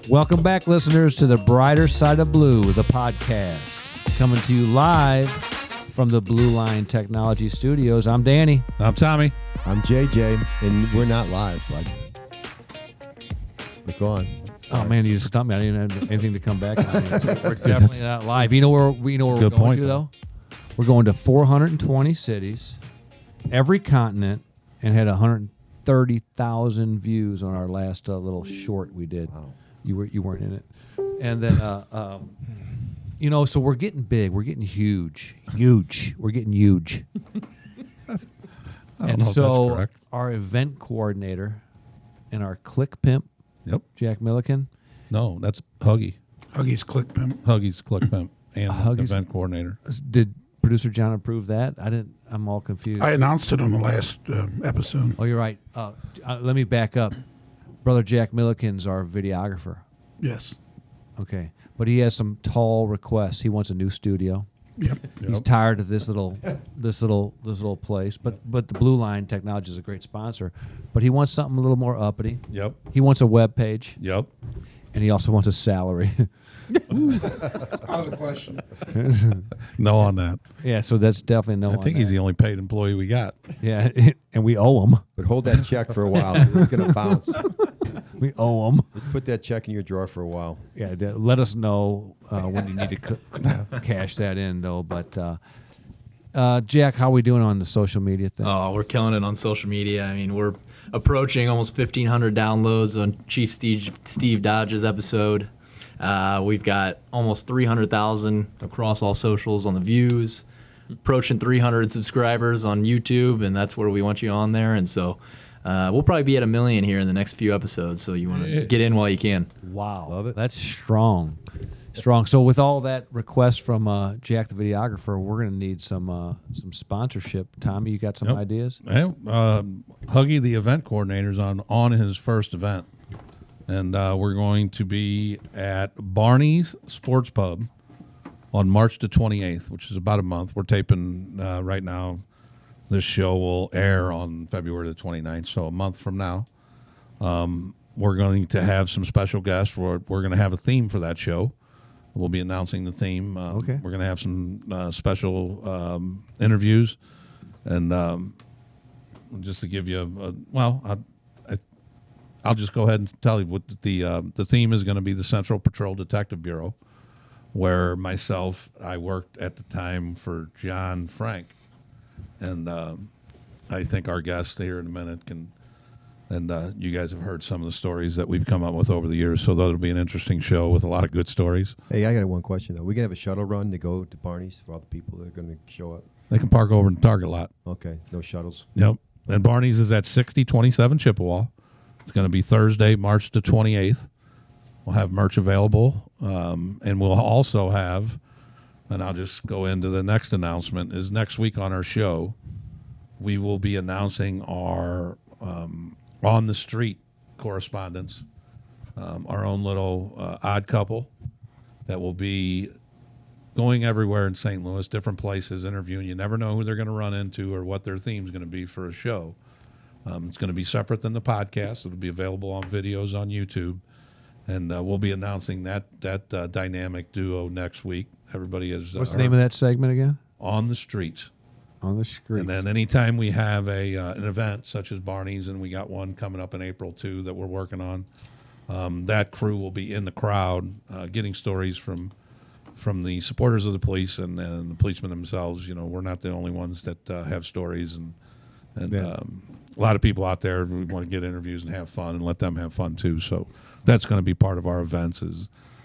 Welcome back, listeners, to the Brighter Side of Blue, the podcast. Coming to you live from the Blue Line Technology Studios. I'm Danny. I'm Tommy. I'm JJ, and we're not live, bud. But go on. Oh man, you just stumped me. I didn't have anything to come back on. We're definitely not live. You know where we're Good going point, to though? We're going to 420 cities, every continent, and had 130,000 views on our last little short we did. Wow. You weren't in it, and then so we're getting big. We're getting huge. We're getting huge. I don't And know if so that's correct. our event coordinator and our click pimp, Yep. Jack Milliken. No, that's Huggy. Huggy's Click Pimp. Huggy's click pimp and Huggy's- event coordinator. Did producer John approve that? I didn't. I'm all confused. I announced it on the last episode. Oh, you're right. Let me back up. Brother Jack Milliken's our videographer. Yes. Okay, but he has some tall requests. He wants a new studio. Yep. He's tired of this little place. But the Blue Line Technology is a great sponsor. But he wants something a little more uppity. Yep. He wants a web page, Yep. and he also wants a salary. Out of the question. No on that. Yeah, so that's definitely no. I think he's the only paid employee we got. Yeah, and we owe him. But hold that check for a while. It's going to bounce. We owe him. Just put that check in your drawer for a while. Yeah, let us know when you need to cash that in, though. But Jack, how are we doing on the social media thing? Oh, we're killing it on social media. I mean, we're approaching almost 1,500 downloads on Chief Steve Dodge's episode. We've got almost 300,000 across all socials on the views, approaching 300 subscribers on YouTube, and that's where we want you on there. And so we'll probably be at 1 million here in the next few episodes, so you want to get in while you can. Wow, Love it. That's strong. So with all that request from Jack the videographer, we're going to need some sponsorship. Tommy, you got some Yep. ideas? Well, Huggy, the event coordinator, is on his first event. And we're going to be at Barney's Sports Pub on March the 28th, which is about a month. We're taping right now. This show will air on February the 29th, so a month from now. We're going to have some special guests. We're going to have a theme for that show. We'll be announcing the theme. Okay. We're going to have some special interviews. And just to give you I'll just go ahead and tell you what the theme is going to be: the Central Patrol Detective Bureau, where I worked at the time for John Frank, and I think our guest here in a minute can, and you guys have heard some of the stories that we've come up with over the years, so that'll be an interesting show with a lot of good stories. Hey, I got one question, though. We can have a shuttle run to go to Barney's for all the people that are going to show up. They can park over in the Target lot. Okay, no shuttles. Yep. And Barney's is at 6027 Chippewa. It's going to be Thursday, March the 28th. We'll have merch available, and we'll also have, and I'll just go into the next announcement, is next week on our show, we will be announcing our on-the-street correspondence, our own little odd couple that will be going everywhere in St. Louis, different places, interviewing. You never know who they're going to run into or what their theme's going to be for a show. It's going to be separate than the podcast. It'll be available on videos on YouTube. And we'll be announcing that dynamic duo next week. Everybody is... What's the name of that segment again? On the Streets. On the screen. And then anytime we have an event such as Barney's, and we got one coming up in April too that we're working on, that crew will be in the crowd getting stories from the supporters of the police and the policemen themselves. You know, we're not the only ones that have stories, and Yeah. a lot of people out there, we want to get interviews and have fun and let them have fun too. So that's going to be part of our events.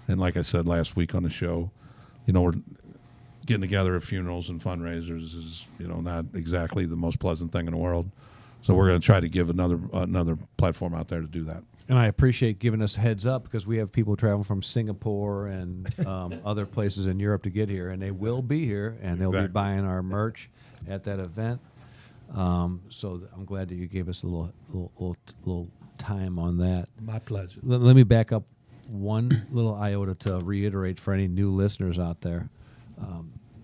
And like I said last week on the show, you know, we're getting together at funerals and fundraisers is, you know, not exactly the most pleasant thing in the world. So we're going to try to give another platform out there to do that. And I appreciate giving us a heads up, because we have people traveling from Singapore and other places in Europe to get here, and they will be here, and they'll be Exactly. buying our merch at that event. So I'm glad that you gave us a little time on that. My pleasure. Let me back up one little iota to reiterate for any new listeners out there.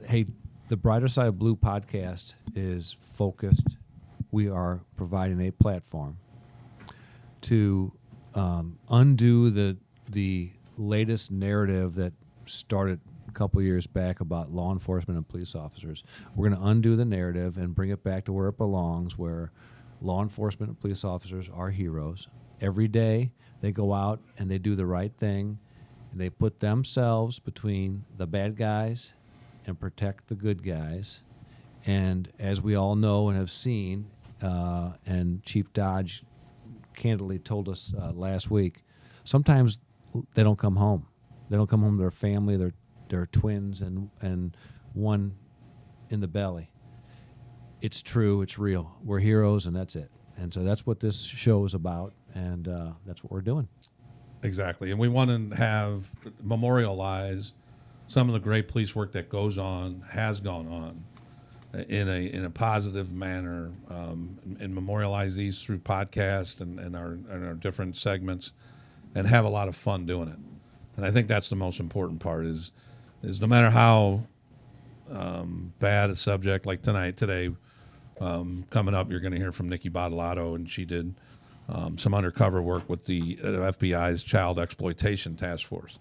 Hey, the Brighter Side of Blue podcast is focused. We are providing a platform to undo the the latest narrative that started a couple years back about law enforcement and police officers. We're going to undo the narrative and bring it back to where it belongs, where law enforcement and police officers are heroes. Every day they go out and they do the right thing, and they put themselves between the bad guys and protect the good guys. And as we all know and have seen, and Chief Dodge candidly told us last week, sometimes they don't come home. They don't come home to their family, their twins, and one in the belly. It's true. It's real. We're heroes, and that's it. And so that's what this show is about, and that's what we're doing. Exactly. And we want to have memorialize some of the great police work that has gone on in a positive manner, and memorialize these through podcasts and our different segments, and have a lot of fun doing it. And I think that's the most important part is no matter how bad a subject like today, coming up, you're going to hear from Nikki Badolato, and she did some undercover work with the FBI's Child Exploitation Task Force.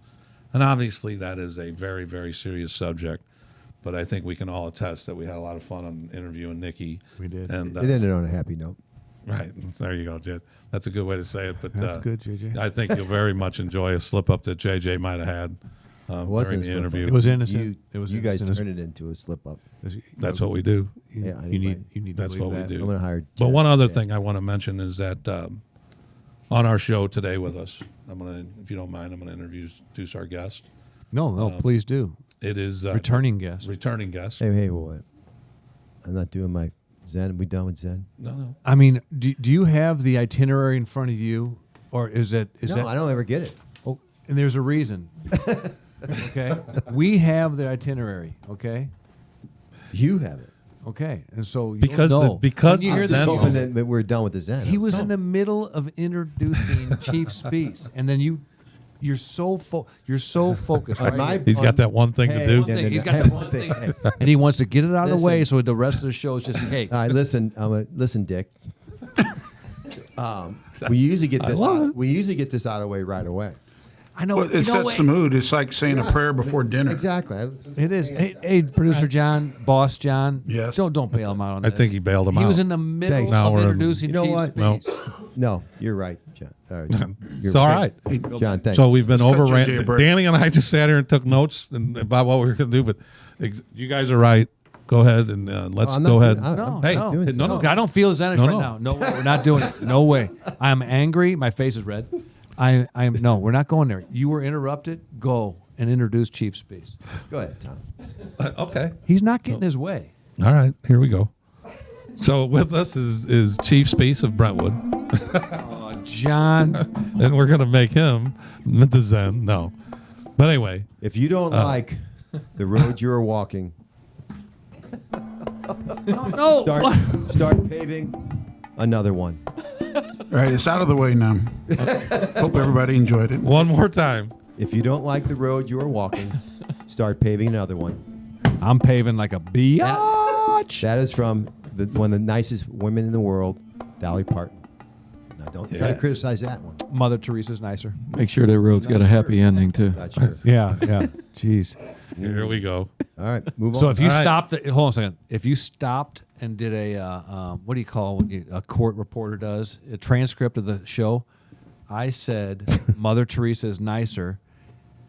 And obviously that is a very, very serious subject, but I think we can all attest that we had a lot of fun on interviewing Nikki. We did. And, It ended on a happy note. right. There you go, Jed. That's a good way to say it. But That's good, JJ. I think you'll very much enjoy a slip-up that JJ might have had It wasn't during a the slip-up. interview. It was innocent. You guys innocent. turned it into a slip up. That's what we do. You, Yeah, you anyway. need. That's to believe what we that. do. I'm going to hire. But Jeff. one other Yeah. thing I want to mention is that on our show today with us, if you don't mind, I'm going to introduce our guest. No, please do. It is Returning guest. returning guest. Hey, what? I'm not doing my Zen. We done with Zen? No. I mean, do you have the itinerary in front of you, or is that? No, I don't ever get it. Oh, and there's a reason. Okay, we have the itinerary. Okay, You have it. okay, and so Because you'll the- know. because when you the hear Zen- this, Just hoping that we're done with the Zen. he was in the middle of introducing Chief Speece, and then you're so focused. Right? He's got that one thing to Hey, do. One thing. He's got hey, that one thing, and he wants to get it out of the way, Listen. so the rest of the show is just hey. All right, listen, Dick. We usually get this. love it. We usually get this out of the way right away. I know Well, you it know sets what? the mood. It's like saying a prayer before dinner. Exactly. It is. Hey, producer John, boss John. Yes. Don't bail him out on I this. think he bailed him He out. was in the middle Thanks. Now of we're in- introducing You know Chief what? No. Speece. No, you're right, John. All right, It's all right. John. Thanks. So we've been Let's cut overran. JJ a break. Danny and I just sat here and took notes about what we were going to do. But you guys are right. Go ahead and let's I'm go not ahead. doing- No, Hey, no, doing no, no, no. I don't feel his energy No, right no. now. No way, we're not doing it. No way. I'm angry. My face is red. I'm no, we're not going there. You were interrupted. Go and introduce Chief Speece. Go ahead, Tom. Okay. He's not getting his way. All right. Here we go. So with us is Chief Speece of Brentwood, John, and we're going to make him the Zen. No, but anyway, If you don't like the road you're walking, no. start paving another one. All right, it's out of the way now. Hope everybody enjoyed it. one more time. If you don't like the road you are walking, start paving another one. I'm paving like a biatch. That is from one of the nicest women in the world, Dolly Parton. Now, don't you gotta criticize that one. Mother Teresa's nicer. Make sure that road's got a happy ending too. Not sure. Yeah. Jeez. Here we go. All right, move on. So if you All right. stopped, hold on a second. If you stopped and did what do you call when a court reporter does a transcript of the show? I said Mother Teresa is nicer,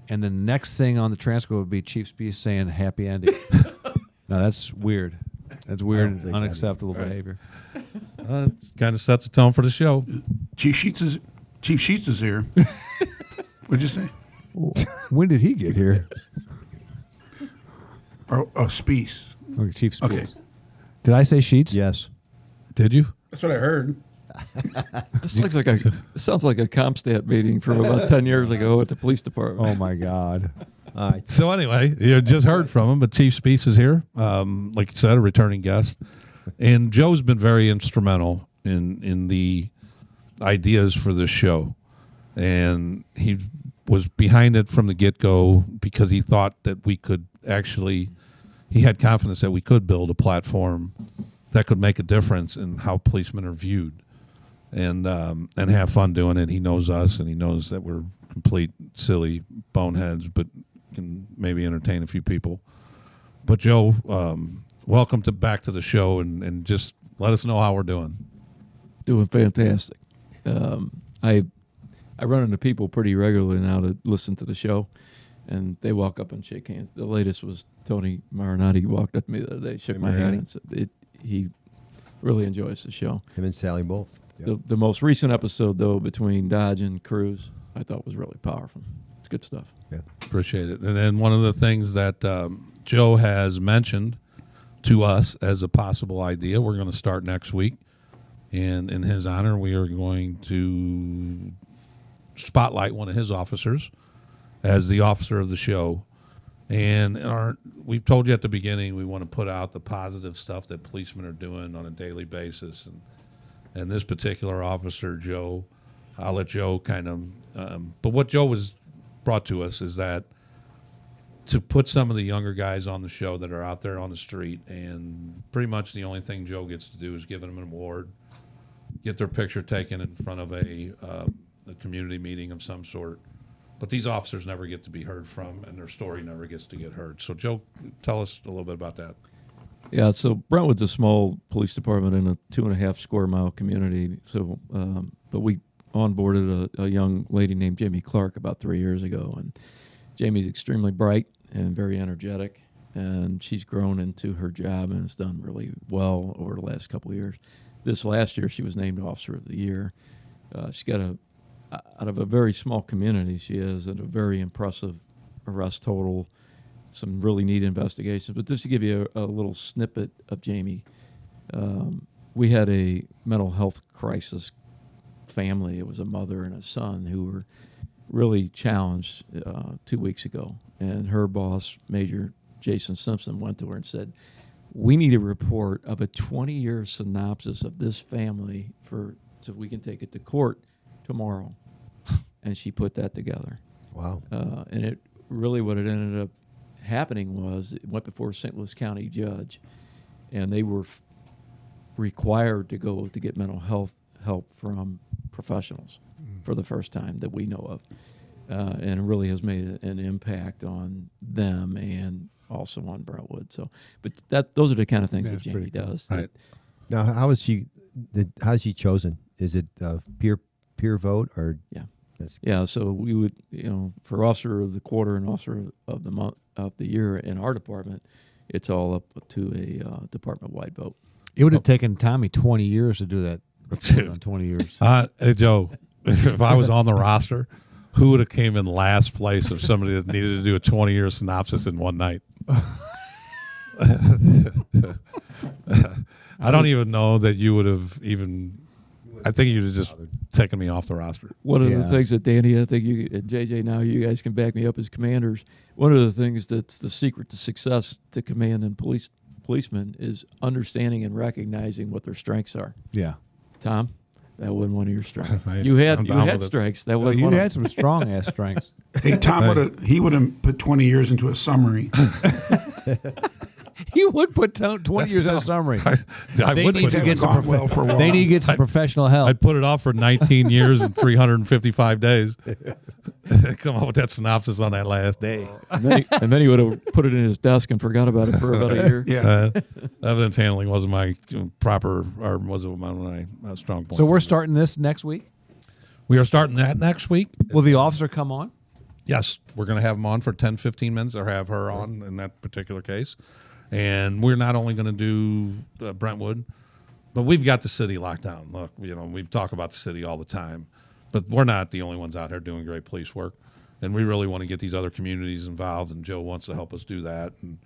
and the next thing on the transcript would be Chief Speece saying "happy ending." Now that's weird. That's weird and think that- unacceptable behavior. It kind of sets the tone for the show. Chief Sheets is here. What'd you say? When did he get here? Oh, Speece. Okay, Chief Speece. Okay. Did I say Sheets? yes. Did you? That's what I heard. This looks like sounds like a Comstat meeting from about 10 years ago at the police department. Oh my God. All right. So anyway, you just heard from him, but Chief Speece is here. Like you said, a returning guest. And Joe's been very instrumental in the ideas for this show. And he was behind it from the get-go because he thought that we could actually, he had confidence that we could build a platform that could make a difference in how policemen are viewed and have fun doing it. He knows us, and he knows that we're complete silly boneheads, but can maybe entertain a few people. But Joe, welcome back to the show, and just let us know how we're doing. Doing fantastic. I run into people pretty regularly now that listen to the show, and they walk up and shake hands. The latest was Tony Marinati. He walked up to me the other day, shook my hand, and said he really enjoys the show. Him and Sally both. Yep. The most recent episode, though, between Dodge and Cruz, I thought was really powerful. It's good stuff. Yeah. Appreciate it. And then one of the things that Joe has mentioned to us as a possible idea, we're going to start next week. And in his honor, we are going to spotlight one of his officers as the officer of the show. And we've told you at the beginning, we want to put out the positive stuff that policemen are doing on a daily basis. And this particular officer, Joe, I'll let Joe kind of, but what Joe was brought to us is that to put some of the younger guys on the show that are out there on the street, and pretty much the only thing Joe gets to do is give them an award, get their picture taken in front of a community meeting of some sort. But these officers never get to be heard from, and their story never gets to get heard. So, Joe, tell us a little bit about that. Yeah, so Brentwood's a small police department in a 2.5 square mile community. So, but we onboarded a young lady named Jamie Clark about 3 years ago, and Jamie's extremely bright and very energetic, and she's grown into her job and has done really well over the last couple of years. This last year, she was named Officer of the Year. She's got out of a very small community, she has a very impressive arrest total, some really neat investigations. But just to give you a little snippet of Jamie, we had a mental health crisis family. It was a mother and a son who were really challenged 2 weeks ago. And her boss, Major Jason Simpson, went to her and said, "We need a report of a 20-year synopsis of this family so we can take it to court tomorrow." And she put that together. Wow. And it really, what it ended up happening was it went before a St. Louis County judge, and they were required to go to get mental health help from professionals for the first time that we know of. And it really has made an impact on them and also on Brentwood. So, but those are the kind of things that Jamie does. Right. Now, how is she chosen? Is it peer vote or? Yeah. That's, Yeah, so we would, for Officer of the Quarter and Officer of the Month of the Year in our department, it's all up to a department-wide vote. It would have taken Tommy 20 years to do that. Dude. 20 years. Hey, Joe, if I was on the roster, who would have came in last place of somebody that needed to do a 20-year synopsis in one night? I don't even know that you would have even. I think you'd have just taken me off the roster. One of the things that Danny, I think you and JJ, now you guys can back me up as commanders. One of the things that's the secret to success to command and policemen is understanding and recognizing what their strengths are. Yeah. Tom, that wasn't one of your strengths. I'm You had down with it. strengths. That Well, wasn't you one had of some strong ass strengths. Hey, Tom would have put 20 years into a summary. You would put 20 years on a summry. I They would need put to it- get some. Gone well for a while. They need to get some professional help. I'd put it off for 19 years and 355 days. Come up with that synopsis on that last day. and then he would have put it in his desk and forgot about it for about a year. Yeah. Evidence handling wasn't my proper, or wasn't my strong point. So we're starting this next week. We are starting that next week. Will the officer come on? Yes, we're going to have him on for 10, 15 minutes, or have her on in that particular case. And we're not only going to do Brentwood, but we've got the city locked down. Look, we talk about the city all the time, but we're not the only ones out here doing great police work. And we really want to get these other communities involved, and Joe wants to help us do that, and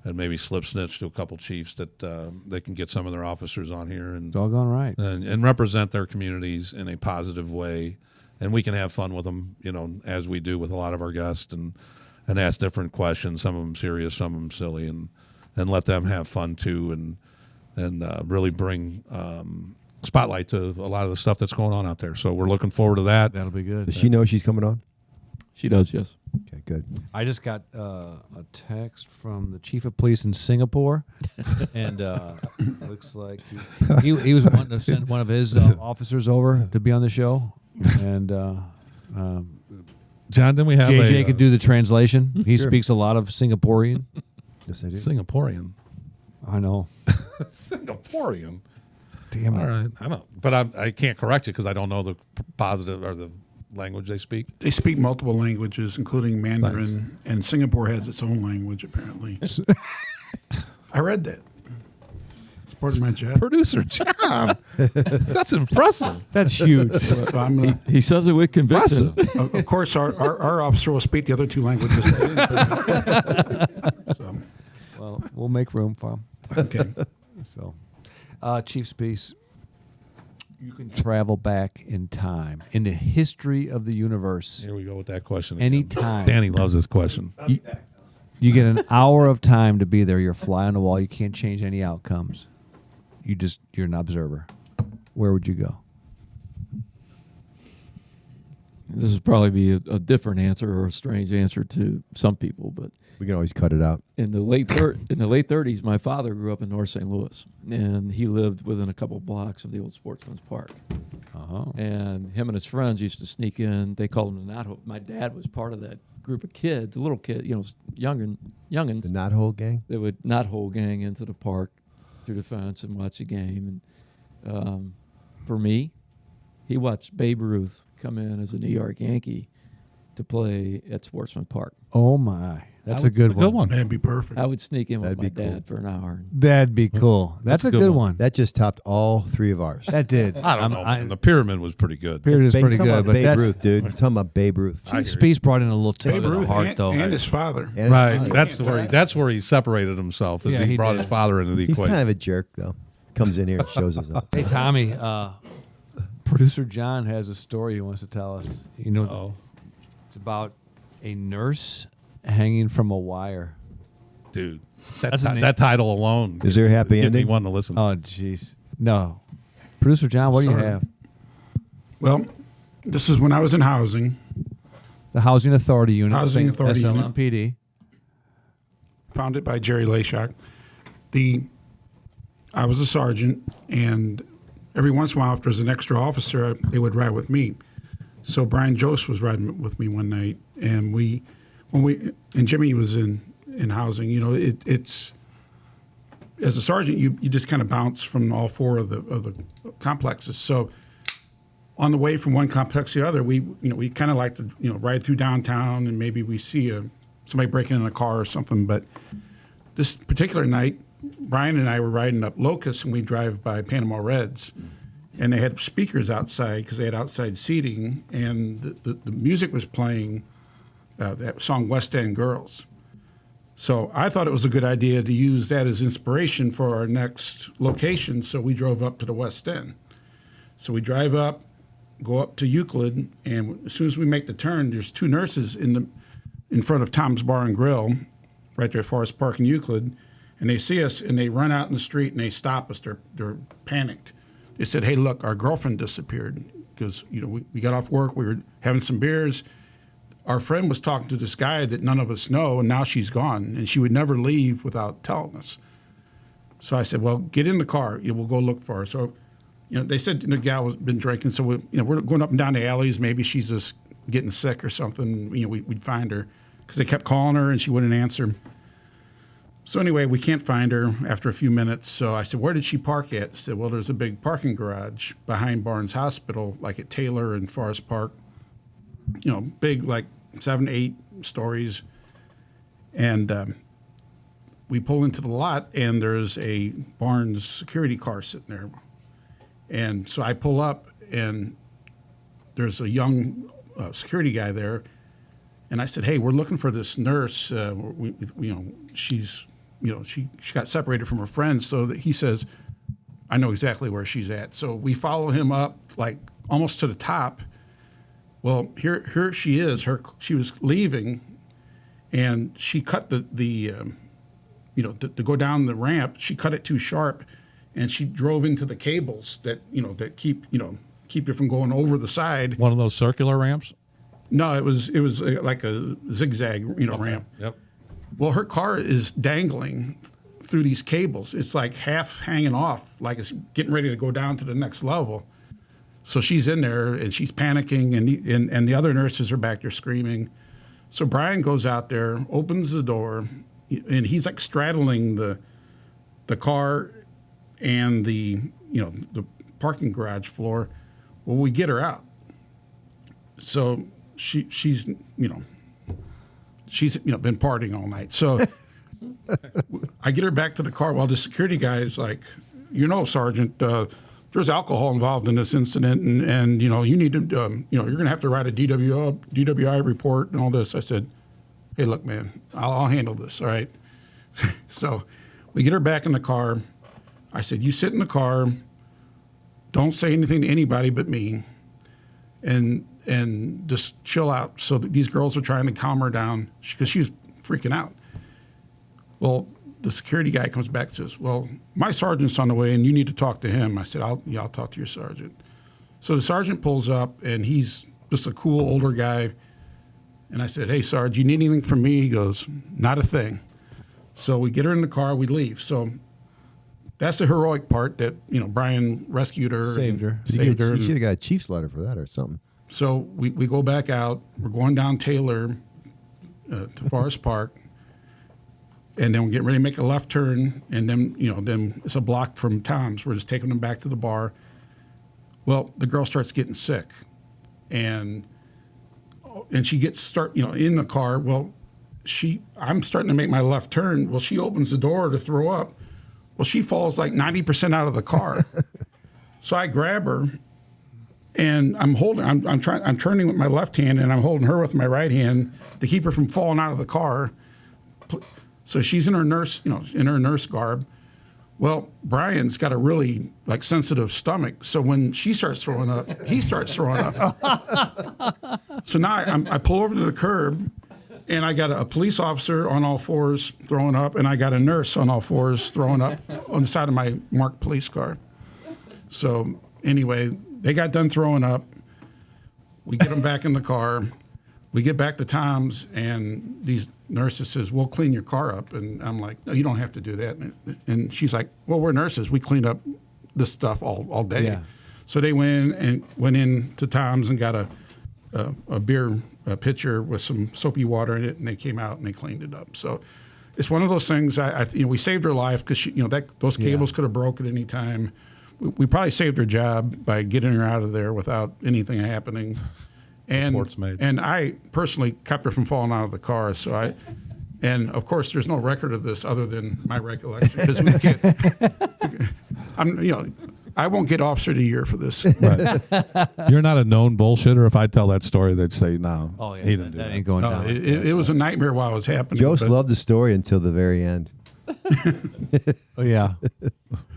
maybe slip snitch to a couple chiefs that they can get some of their officers on here and Doggone right. and represent their communities in a positive way. And we can have fun with them, as we do with a lot of our guests, and ask different questions, some of them serious, some of them silly, and let them have fun too, and really bring spotlight to a lot of the stuff that's going on out there. So we're looking forward to that. That'll be good. does she know she's coming on? She does, yes. Okay, good. I just got a text from the chief of police in Singapore, and looks like he was wanting to send one of his officers over to be on the show, and John, then we have JJ a could do the translation. He Sure. speaks a lot of Singaporean. Yes, I do. Singaporean. I know. Singaporean. Damn it. All right, I don't, but I can't correct you because I don't know the positive or the language they speak. They speak multiple languages, including Mandarin, and Singapore has its own language, apparently. I read that. It's part of my job. Producer John, that's impressive. That's huge. So I'm gonna, He says it with conviction. Impressive. of course, our officer will speak the other two languages. So, Well, we'll make room for him. okay. So, Chief Space, you can travel back in time in the history of the universe Here we go with that question. again. anytime. Danny loves this question. You get an hour of time to be there. You're a fly on the wall. You can't change any outcomes. You're an observer. Where would you go? This would probably be a different answer or a strange answer to some people, but We can always cut it out. in the late 30s, my father grew up in North St. Louis, and he lived within a couple blocks of the old Sportsman's Park. Oh. And him and his friends used to sneak in. They called them the knothole. My dad was part of that group of kids, little kid, youngins. The Knothole Gang. They would knothole gang into the park through the fence and watch the game. And for me, he watched Babe Ruth come in as a New York Yankee to play at Sportsman Park. Oh my, that's a good one. That'd be perfect. I would sneak in with That'd my be cool. dad for an hour. That'd be cool. That's a good one. That just topped all three of ours. That did. I don't know. Man. The pyramid was pretty good. Period is Babe- pretty talking good, about but Babe that's Ruth, dude. You're talking about Babe Ruth. I hear Chief you. Space brought in a little tug Babe of the Ruth heart, and, though. and his father. And Right. his father. That's where he separated himself. Is Yeah, he he brought did. his father into the He's equation. kind of a jerk, though. Comes in here and shows us up. Hey, Tommy, producer John has a story he wants to tell us. You know, Oh, it's about a nurse hanging from a wire. dude, That's a name. that title alone. Is there a happy give me ending? one to listen. Oh, jeez. No. Producer John, what do you Sorry. have? Well, this is when I was in housing. The Housing Authority Unit. Housing Authority Unit. SLMPD. Founded by Jerry Layshak. I was a sergeant, and every once in a while, if there's an extra officer, they would ride with me. So Brian Jost was riding with me one night, and and Jimmy was in housing. You know, it's as a sergeant, you just kind of bounce from all four of the complexes. So on the way from one complex to the other, we kind of like to ride through downtown, and maybe we see somebody breaking in a car or something. But this particular night, Brian and I were riding up Locust, and we drive by Panama Reds, and they had speakers outside because they had outside seating, and the music was playing that song West End Girls. So I thought it was a good idea to use that as inspiration for our next location, so we drove up to the West End. So we drive up, go up to Euclid, and as soon as we make the turn, there's two nurses in front of Tom's Bar and Grill, right there at Forest Park in Euclid, and they see us and they run out in the street and they stop us. They're panicked. They said, "Hey, look, our girlfriend disappeared because we got off work, we were having some beers. Our friend was talking to this guy that none of us know, and now she's gone, and she would never leave without telling us." So I said, "Well, get in the car. We'll go look for her." So, they said the gal has been drinking, so we're going up and down the alleys. Maybe she's just getting sick or something. We'd find her because they kept calling her and she wouldn't answer. So anyway, we can't find her after a few minutes. So I said, "Where did she park at?" I said, "Well, there's a big parking garage behind Barnes Hospital, like at Taylor and Forest Park. Big, like 7, 8 stories." And we pull into the lot, and there's a Barnes security car sitting there. And so I pull up, and there's a young security guy there. And I said, "Hey, we're looking for this nurse. She got separated from her friends." So that he says, "I know exactly where she's at." So we follow him up, like almost to the top. Well, here she is. She was leaving, and she cut to go down the ramp. She cut it too sharp, and she drove into the cables that keep you from going over the side. One of those circular ramps. No, it was like a zigzag ramp. Yep. Well, her car is dangling through these cables. It's like half hanging off, like it's getting ready to go down to the next level. So she's in there and she's panicking, and the other nurses are back there screaming. So Brian goes out there, opens the door, and he's like straddling the car and the parking garage floor. Well, we get her out. So she's been partying all night. So I get her back to the car. Well, the security guy is like, Sergeant, there's alcohol involved in this incident, and you need to, you're going to have to write a DWI report and all this. I said, hey, look, man, I'll handle this, all right? So we get her back in the car. I said, you sit in the car, don't say anything to anybody but me, and just chill out. So these girls are trying to calm her down because she was freaking out. Well, the security guy comes back and says, well, my sergeant's on the way and you need to talk to him. I said, I'll talk to your sergeant. So the sergeant pulls up and he's just a cool older guy. And I said, hey, Sarge, you need anything from me? He goes, not a thing. So we get her in the car, we leave. So that's the heroic part that, Brian rescued her. Saved her. You should have got a chief's letter for that or something. So we go back out. We're going down Taylor to Forest Park. And then we're getting ready to make a left turn. And then, then it's a block from Tom's. We're just taking them back to the bar. Well, the girl starts getting sick. And she gets in the car. Well, I'm starting to make my left turn. Well, she opens the door to throw up. Well, she falls like 90% out of the car. So I grab her. And I'm turning with my left hand, and I'm holding her with my right hand to keep her from falling out of the car. So she's in her nurse garb. Well, Brian's got a really sensitive stomach. So when she starts throwing up, he starts throwing up. So now I pull over to the curb, and I got a police officer on all fours throwing up, and I got a nurse on all fours throwing up on the side of my marked police car. So anyway, they got done throwing up. We get them back in the car. We get back to Tom's, and these nurses says, we'll clean your car up. And I'm like, no, you don't have to do that. And she's like, well, we're nurses. We clean up this stuff all day. Yeah. So they went in to Tom's and got a beer pitcher with some soapy water in it, and they came out and they cleaned it up. So it's one of those things. We saved her life because those cables could have broke at any time. We probably saved her job by getting her out of there without anything happening. And I personally kept her from falling out of the car. And of course, there's no record of this other than my recollection because we can't. I won't get officer of the year for this. Right. You're not a known bullshitter. If I tell that story, they'd say, no, he didn't do that. Ain't going down. It was a nightmare while it was happening. Jost loved the story until the very end. Oh, yeah.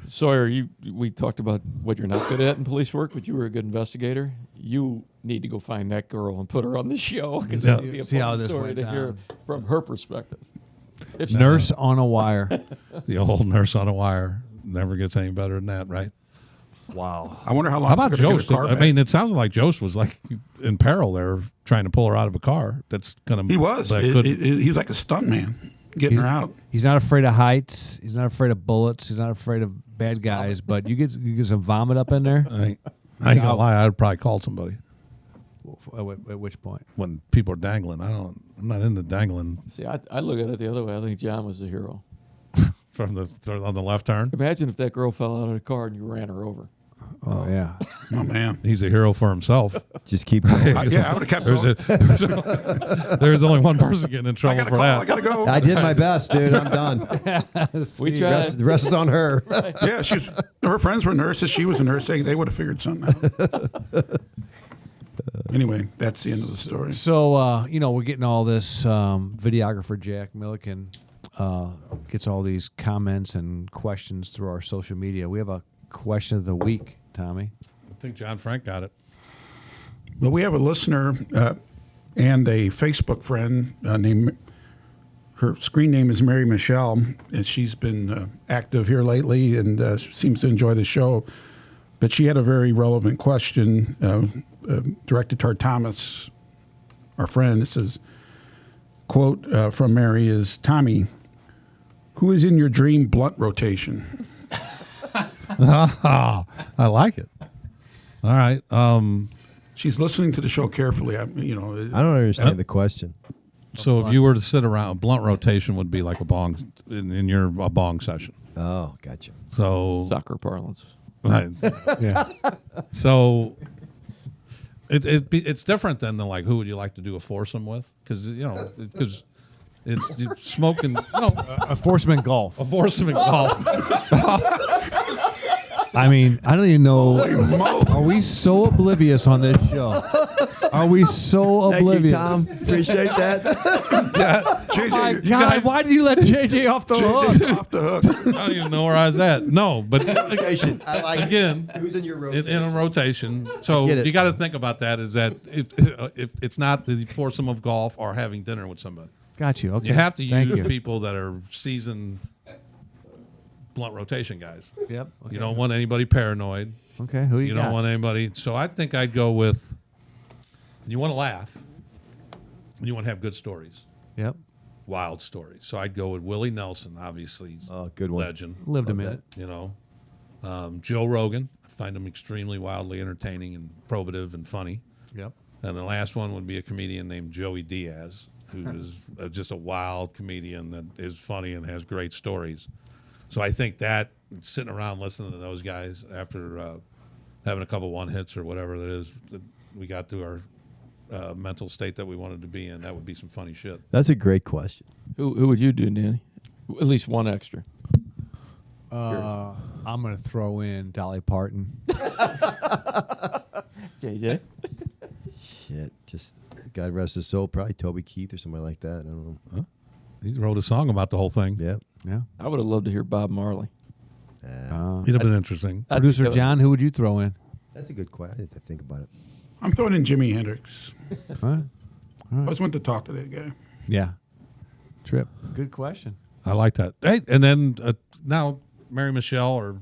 Sawyer, we talked about what you're not good at in police work, but you were a good investigator. You need to go find that girl and put her on the show because it would be a fun story to hear from her perspective. Nurse on a wire. The old nurse on a wire never gets any better than that, right? Wow. I wonder how long. How about it's gonna get Jost? her car I back. mean, it sounds like Jost was in peril there, trying to pull her out of a car. That's gonna. He was. He was like a stunt man getting her out. He's not afraid of heights. He's not afraid of bullets. He's not afraid of bad guys. But you get some vomit up in there. I ain't gonna lie. I'd probably call somebody. At which point? When people are dangling, I'm not into dangling. See, I look at it the other way. I think John was the hero. On the left turn. Imagine if that girl fell out of the car and you ran her over. Oh, yeah. Oh man, He's a hero for himself. Just keep going. I would have kept going. There's only one person getting in trouble for that. I gotta go. I did my best, dude. I'm done. We tried. The rest is on her. Yeah, her friends were nurses. She was a nurse. They would have figured something out. Anyway, that's the end of the story. So, we're getting all this. Videographer Jack Milliken gets all these comments and questions through our social media. We have a question of the week, Tommy. I think John Frank got it. Well, we have a listener and a Facebook friend named. Her screen name is Mary Michelle, and she's been active here lately and seems to enjoy the show. But she had a very relevant question directed toward Thomas, our friend. It says, quote from Mary is, Tommy, who is in your dream blunt rotation? I like it. All right. She's listening to the show carefully. I don't understand the question. So if you were to sit around, blunt rotation would be like a bong in your a bong session. Oh, gotcha. So Soccer parlance. right. Yeah. So it's different than the like who would you like to do a foursome with? Because it's you're smoking. A foursome golf. A foursome in golf. I mean, I don't even know. Are we so oblivious on this show? Are we so Thank you, oblivious? Tom. Appreciate that. JJ, My you God, guys- why did you let JJ off the hook? JJ's off the hook. I don't even know where I was at. No, but Rotation. I like again, it. Who's in your rotation? in a rotation. So get it. you got to think about that. Is that if it's not the foursome of golf or having dinner with somebody, Got you. Okay. you have to Thank use you. people that are seasoned blunt rotation guys. Yep. Okay. You don't want anybody paranoid. Okay. Who You got? don't want anybody. So I think I'd go with. You want to laugh. And you want to have good stories, Yep. wild stories. So I'd go with Willie Nelson, obviously, he's Oh, good one. legend. Lived a Love minute. You know, Joe Rogan. I find him extremely wildly entertaining and probative and funny. Yep. And the last one would be a comedian named Joey Diaz, who is just a wild comedian that is funny and has great stories. So I think that sitting around listening to those guys after having a couple one hits or whatever that is, that we got through our mental state that we wanted to be in, that would be some funny shit. That's a great question. Who would you do, Danny? At least one extra. I'm gonna throw in Dolly Parton. JJ. Shit. Just God rest his soul. Probably Toby Keith or somebody like that. I don't know. He wrote a song about the whole thing. Yeah. Yeah. I would have loved to hear Bob Marley. He'd have been interesting. I think Producer that would- John, who would you throw in? That's a good question. I didn't have to think about it. I'm throwing in Jimi Hendrix. Huh? I always went to talk to that guy. Yeah. Trip. Good question. I like that. Hey, and then now Mary Michelle or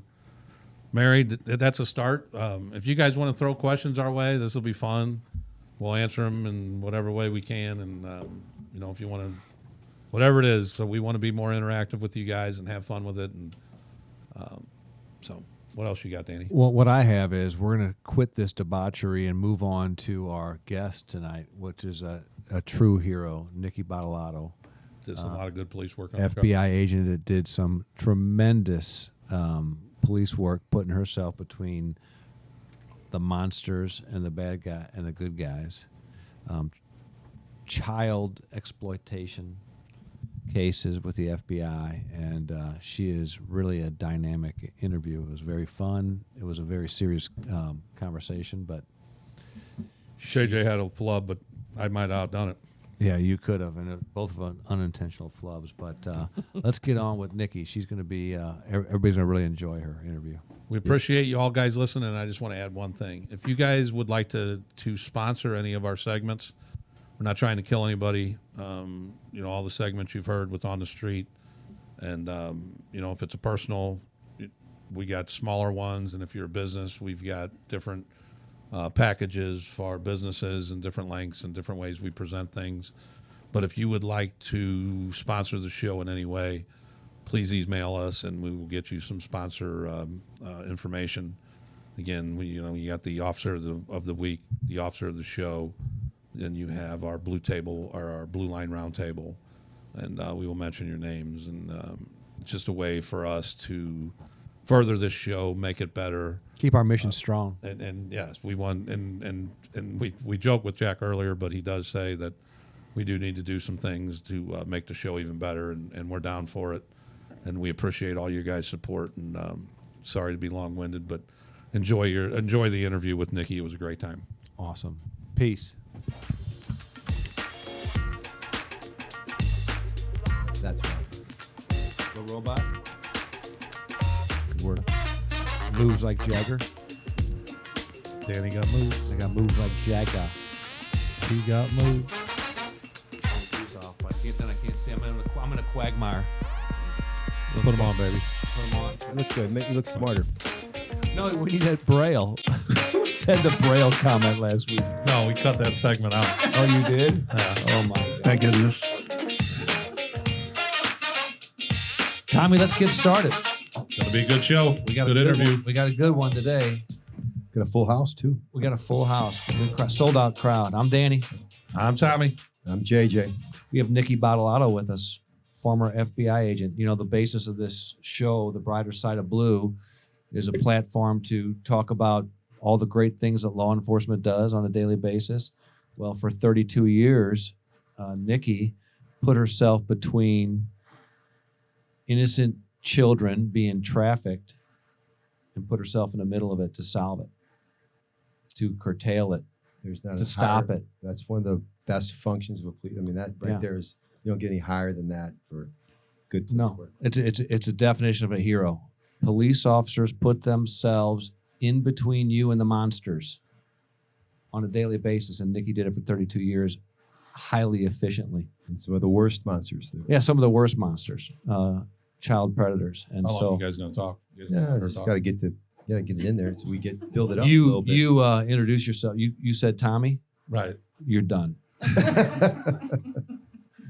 Mary, that's a start. If you guys want to throw questions our way, this will be fun. We'll answer them in whatever way we can. And, if you want to, whatever it is, so we want to be more interactive with you guys and have fun with it. And so what else you got, Danny? Well, what I have is we're going to quit this debauchery and move on to our guest tonight, which is a true hero, Nikki Badolato, Did a lot of good police work on FBI agent that did some tremendous police work, putting herself between the monsters and the bad guy and the good guys. Child exploitation cases with the FBI, and she is really a dynamic interview. It was very fun. It was a very serious conversation, but JJ had a flub, but I might have outdone it. yeah, you could have, and both of them unintentional flubs. But let's get on with Nikki. She's going to be. Everybody's going to really enjoy her interview. We appreciate you all guys listening, and I just want to add one thing. If you guys would like to sponsor any of our segments, we're not trying to kill anybody. All the segments you've heard with On the Street, and if it's a personal, we got smaller ones, and if you're a business, we've got different packages for our businesses and different lengths and different ways we present things. But if you would like to sponsor the show in any way, please email us, and we will get you some sponsor information. Again, you got the officer of the week, the officer of the show. Then you have our blue table or our blue line round table, and we will mention your names. And it's just a way for us to further this show, make it better. Keep our mission strong. And yes, we want and we joked with Jack earlier, but he does say that we do need to do some things to make the show even better, and we're down for it. And we appreciate all your guys' support. And sorry to be long-winded, but enjoy the interview with Nikki. It was a great time. Awesome. Peace. That's right. The robot Good word. moves like Jagger. Danny got moved. They got moves like Jagger. He got moved. He's off, but I can't see. I'm in a quagmire. Put him on, baby. Put him on. You look good. Make you look smarter. No, we need that Braille. Who said the Braille comment last week? No, we cut that segment out. Oh, you did? Yeah. Oh, my God. Thank goodness. Tommy, let's get started. Gonna be a good show. We got good a good interview. One. We got a good one today. Got a full house too. We got a full house. Sold out crowd. I'm Danny. I'm Tommy. I'm JJ. We have Nikki Badolato with us, former FBI agent. You know, the basis of this show, The Brighter Side of Blue, is a platform to talk about all the great things that law enforcement does on a daily basis. Well, for 32 years, Nikki put herself between innocent children being trafficked and put herself in the middle of it to solve it, to curtail it, There's not to a stop higher- it. That's one of the best functions of a police. I mean, that right Yeah. there is, you don't get any higher than that for good police No, work. it's a definition of a hero. Police officers put themselves in between you and the monsters on a daily basis, and Nikki did it for 32 years, highly efficiently. And some of the worst monsters there. Yeah, some of the worst monsters, child predators, and How long so you guys going to talk? You guys Yeah, gonna just talk? got to get it in there so we build it up a little bit. you introduce yourself. You said Tommy. Right. You're done.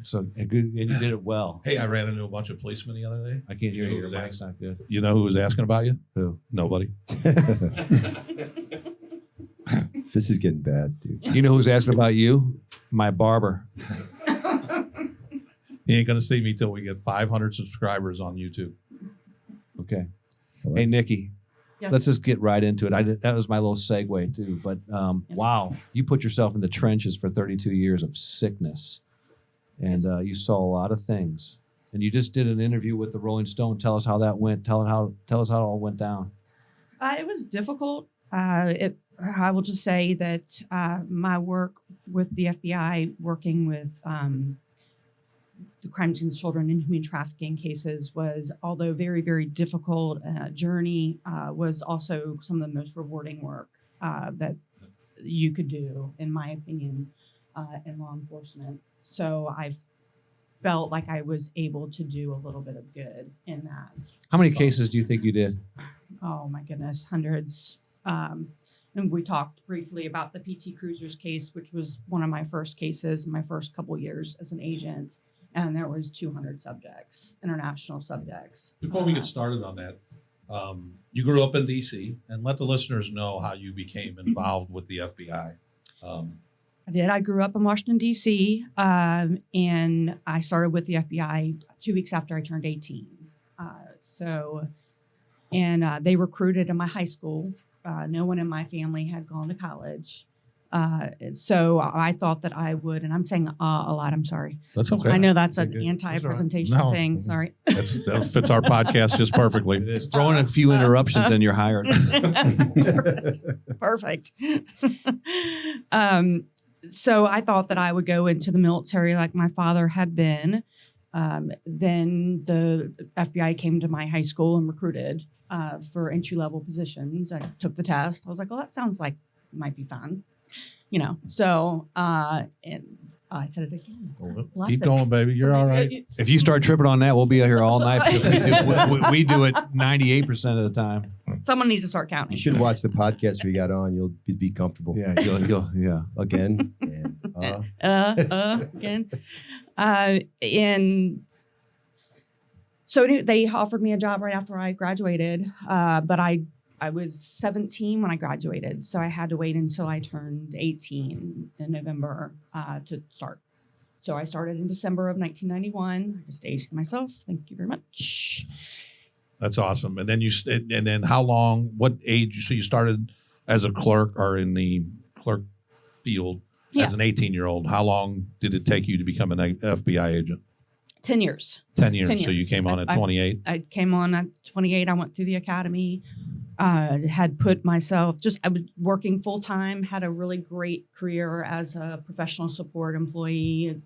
So and you did it well. Hey, I ran into a bunch of policemen the other day. I can't hear You know you. who Your was mic's not good. You know who was asking about you? Who? Nobody. This is getting bad, dude. You know who's asking about you? My barber. He ain't going to see me till we get 500 subscribers on YouTube. Okay. I like Hey, it. Nikki. Yes. Let's just get right into it. That was my little segue too. But wow, you put yourself in the trenches for 32 years of sickness, and you saw a lot of things. And you just did an interview with the Rolling Stone. Tell us how that went. Tell us how it all went down. It was difficult. I will just say that my work with the FBI, working with the crimes against children and human trafficking cases, was, although very, very difficult journey, was also some of the most rewarding work that you could do, in my opinion, in law enforcement. So I felt like I was able to do a little bit of good in that. How many cases do you think you did? Oh my goodness, hundreds. And we talked briefly about the PT Cruisers case, which was one of my first cases, my first couple years as an agent. And there was 200 subjects, international subjects. Before we get started on that, you grew up in D.C. and let the listeners know how you became involved with the FBI. I did. I grew up in Washington, D.C., and I started with the FBI 2 weeks after I turned 18. They recruited in my high school. No one in my family had gone to college. So I thought that I would, and I'm saying a lot, I'm sorry. That's okay. I know that's an Good. anti-presentation No. thing, sorry. That fits our podcast just perfectly. It is. Throw in a few interruptions and you're hired. Perfect. So I thought that I would go into the military like my father had been. Then the FBI came to my high school and recruited for entry-level positions. I took the test. I was like, well, that sounds like it might be fun. So and I said it again. Bless Keep it. going, baby. You're all right. If you start tripping on that, we'll be out here all night because we do it 98% of the time. Someone needs to start counting. You should watch the podcast we got on. You'll be comfortable. Yeah. Again. And, Again. And so they offered me a job right after I graduated, but I was 17 when I graduated, so I had to wait until I turned 18 in November to start. So I started in December of 1991. I just aged myself. Thank you very much. That's awesome. And then how long? What age? So you started as a clerk or in the clerk field as an 18-year-old. How long did it take you to become an FBI agent? 10 years. 10 years. 10 So you years. came on at 28. I came on at 28. I went through the academy. Had put myself I was working full time, had a really great career as a professional support employee,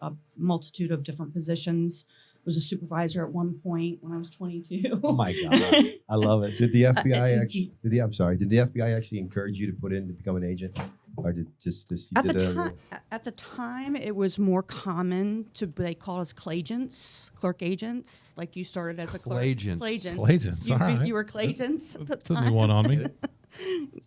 a multitude of different positions. Was a supervisor at one point when I was 22. Oh my God. I love it. did the FBI actually? Did the FBI actually encourage you to put in to become an agent, or did just this? At the time, it was more common they call us clerk agents. Like you started as a clerk. Clagents. Clagents, You, all right. you were clagents at the That's a new time. one on me.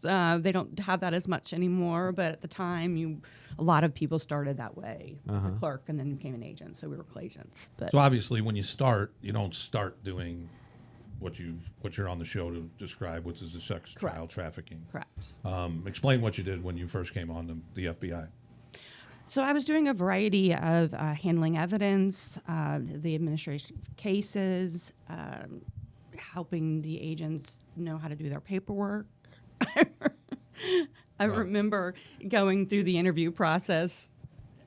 They don't have that as much anymore, but at the time, a lot of people started that way as a clerk and then became an agent. So we were clagents. But So obviously, when you start, you don't start doing what you're on the show to describe, which is the sex Correct. child trafficking. Correct. Explain what you did when you first came on the FBI. So I was doing a variety of handling evidence, the administration of cases, helping the agents know how to do their paperwork. I remember going through the interview process.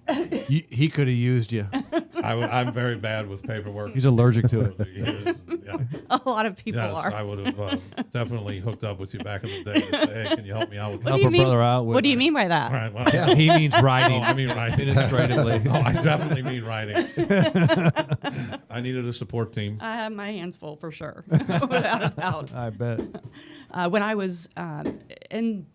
He could have used you. I'm very bad with paperwork. He's allergic to it. Over the years, yeah. A lot of people Yes, are. I would have definitely hooked up with you back in the day to say, hey, can you help me out with What that? do you Help a mean? brother out with What do you mean by that? All right, well, He means writing. I mean writing. Administratively. Oh, I definitely mean writing. I needed a support team. I have my hands full for sure, without a doubt. I bet. When I was in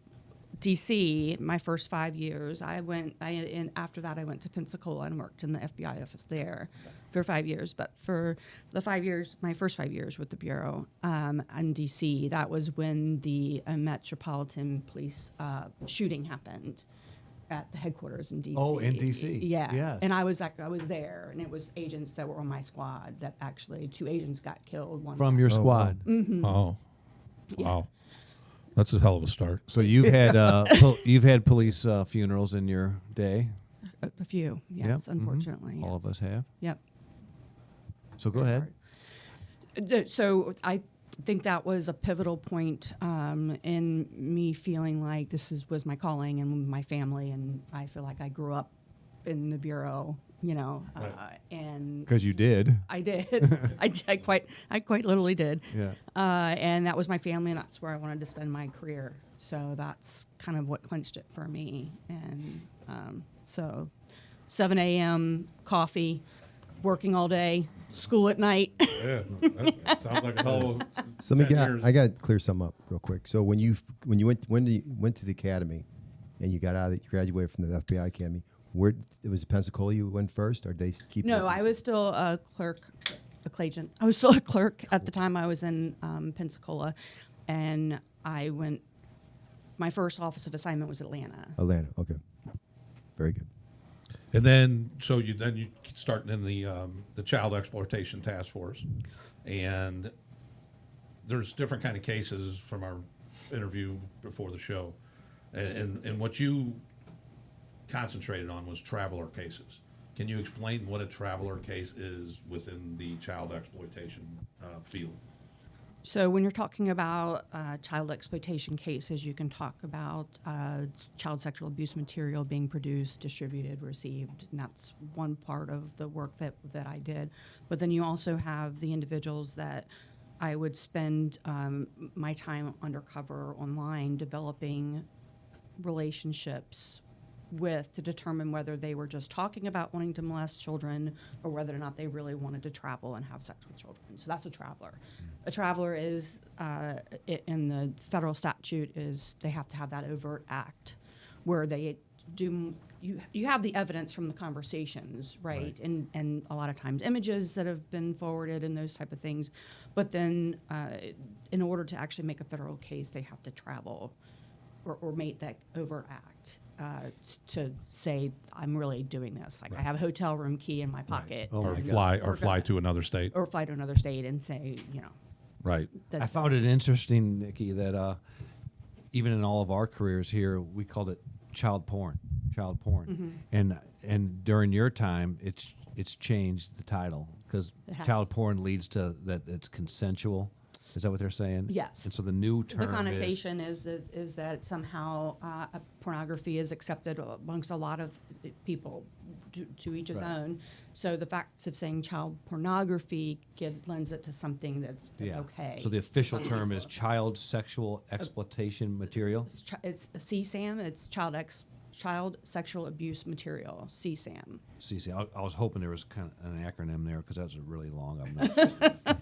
DC, my first 5 years, and after that I went to Pensacola and worked in the FBI office there for 5 years. But for the 5 years, my first 5 years with the Bureau in DC, that was when the Metropolitan Police shooting happened at the headquarters in DC. Oh, in DC. Yeah. Yes. And I was there, and it was agents that were on my squad that actually 2 agents got killed. One From your squad. Oh, wow. That's a hell of a start. So you've had you've had police funerals in your day. a few, yes, Yep. unfortunately. All of us have. Yep. So go ahead. So I think that was a pivotal point in me feeling like was my calling and my family, and I feel like I grew up in the Bureau, Right. and Because you did. I did. I quite literally did. Yeah. And that was my family, and that's where I wanted to spend my career. So that's kind of what clinched it for me. And so 7 a.m. coffee, working all day, school at night. Yeah, that sounds like a hell of So 10 years. I got to clear something up real quick. So when you went to the academy, and you got out, you graduated from the FBI academy. Where it was Pensacola you went first, or they keep? No, I was still a clerk, a clerk. I was still a clerk at the time I was in Pensacola, and I went. My first office of assignment was Atlanta. Atlanta. Okay, very good. And then, so you start in the Child Exploitation Task Force, and there's different kind of cases from our interview before the show, and what you concentrated on was traveler cases. Can you explain what a traveler case is within the child exploitation field? So when you're talking about child exploitation cases, you can talk about child sexual abuse material being produced, distributed, received, and that's one part of the work that I did. But then you also have the individuals that I would spend my time undercover online developing relationships with to determine whether they were just talking about wanting to molest children or whether or not they really wanted to travel and have sex with children. So that's a traveler. A traveler is, in the federal statute, is they have to have that overt act where they do, you have the evidence from the conversations, right? And a lot of times images that have been forwarded and those type of things. But then in order to actually make a federal case, they have to travel or make that overt act. To say I'm really doing this, like I have a hotel room key in my pocket, Oh Or my fly God. fly to another state. or fly to another state and say, Right. that I found it interesting, Nikki, that even in all of our careers here, we called it child porn, and during your time, it's changed the title because It has. child porn leads to that it's consensual. Is that what they're saying? Yes. And so the new term the connotation is that somehow pornography is accepted amongst a lot of people, to each his Right. own. So the fact of saying child pornography lends it to something that's okay. So the official term is child sexual exploitation material. It's CSAM. It's child sexual abuse material. CSAM. See, I was hoping there was kind of an acronym there because that's really long. I'm not.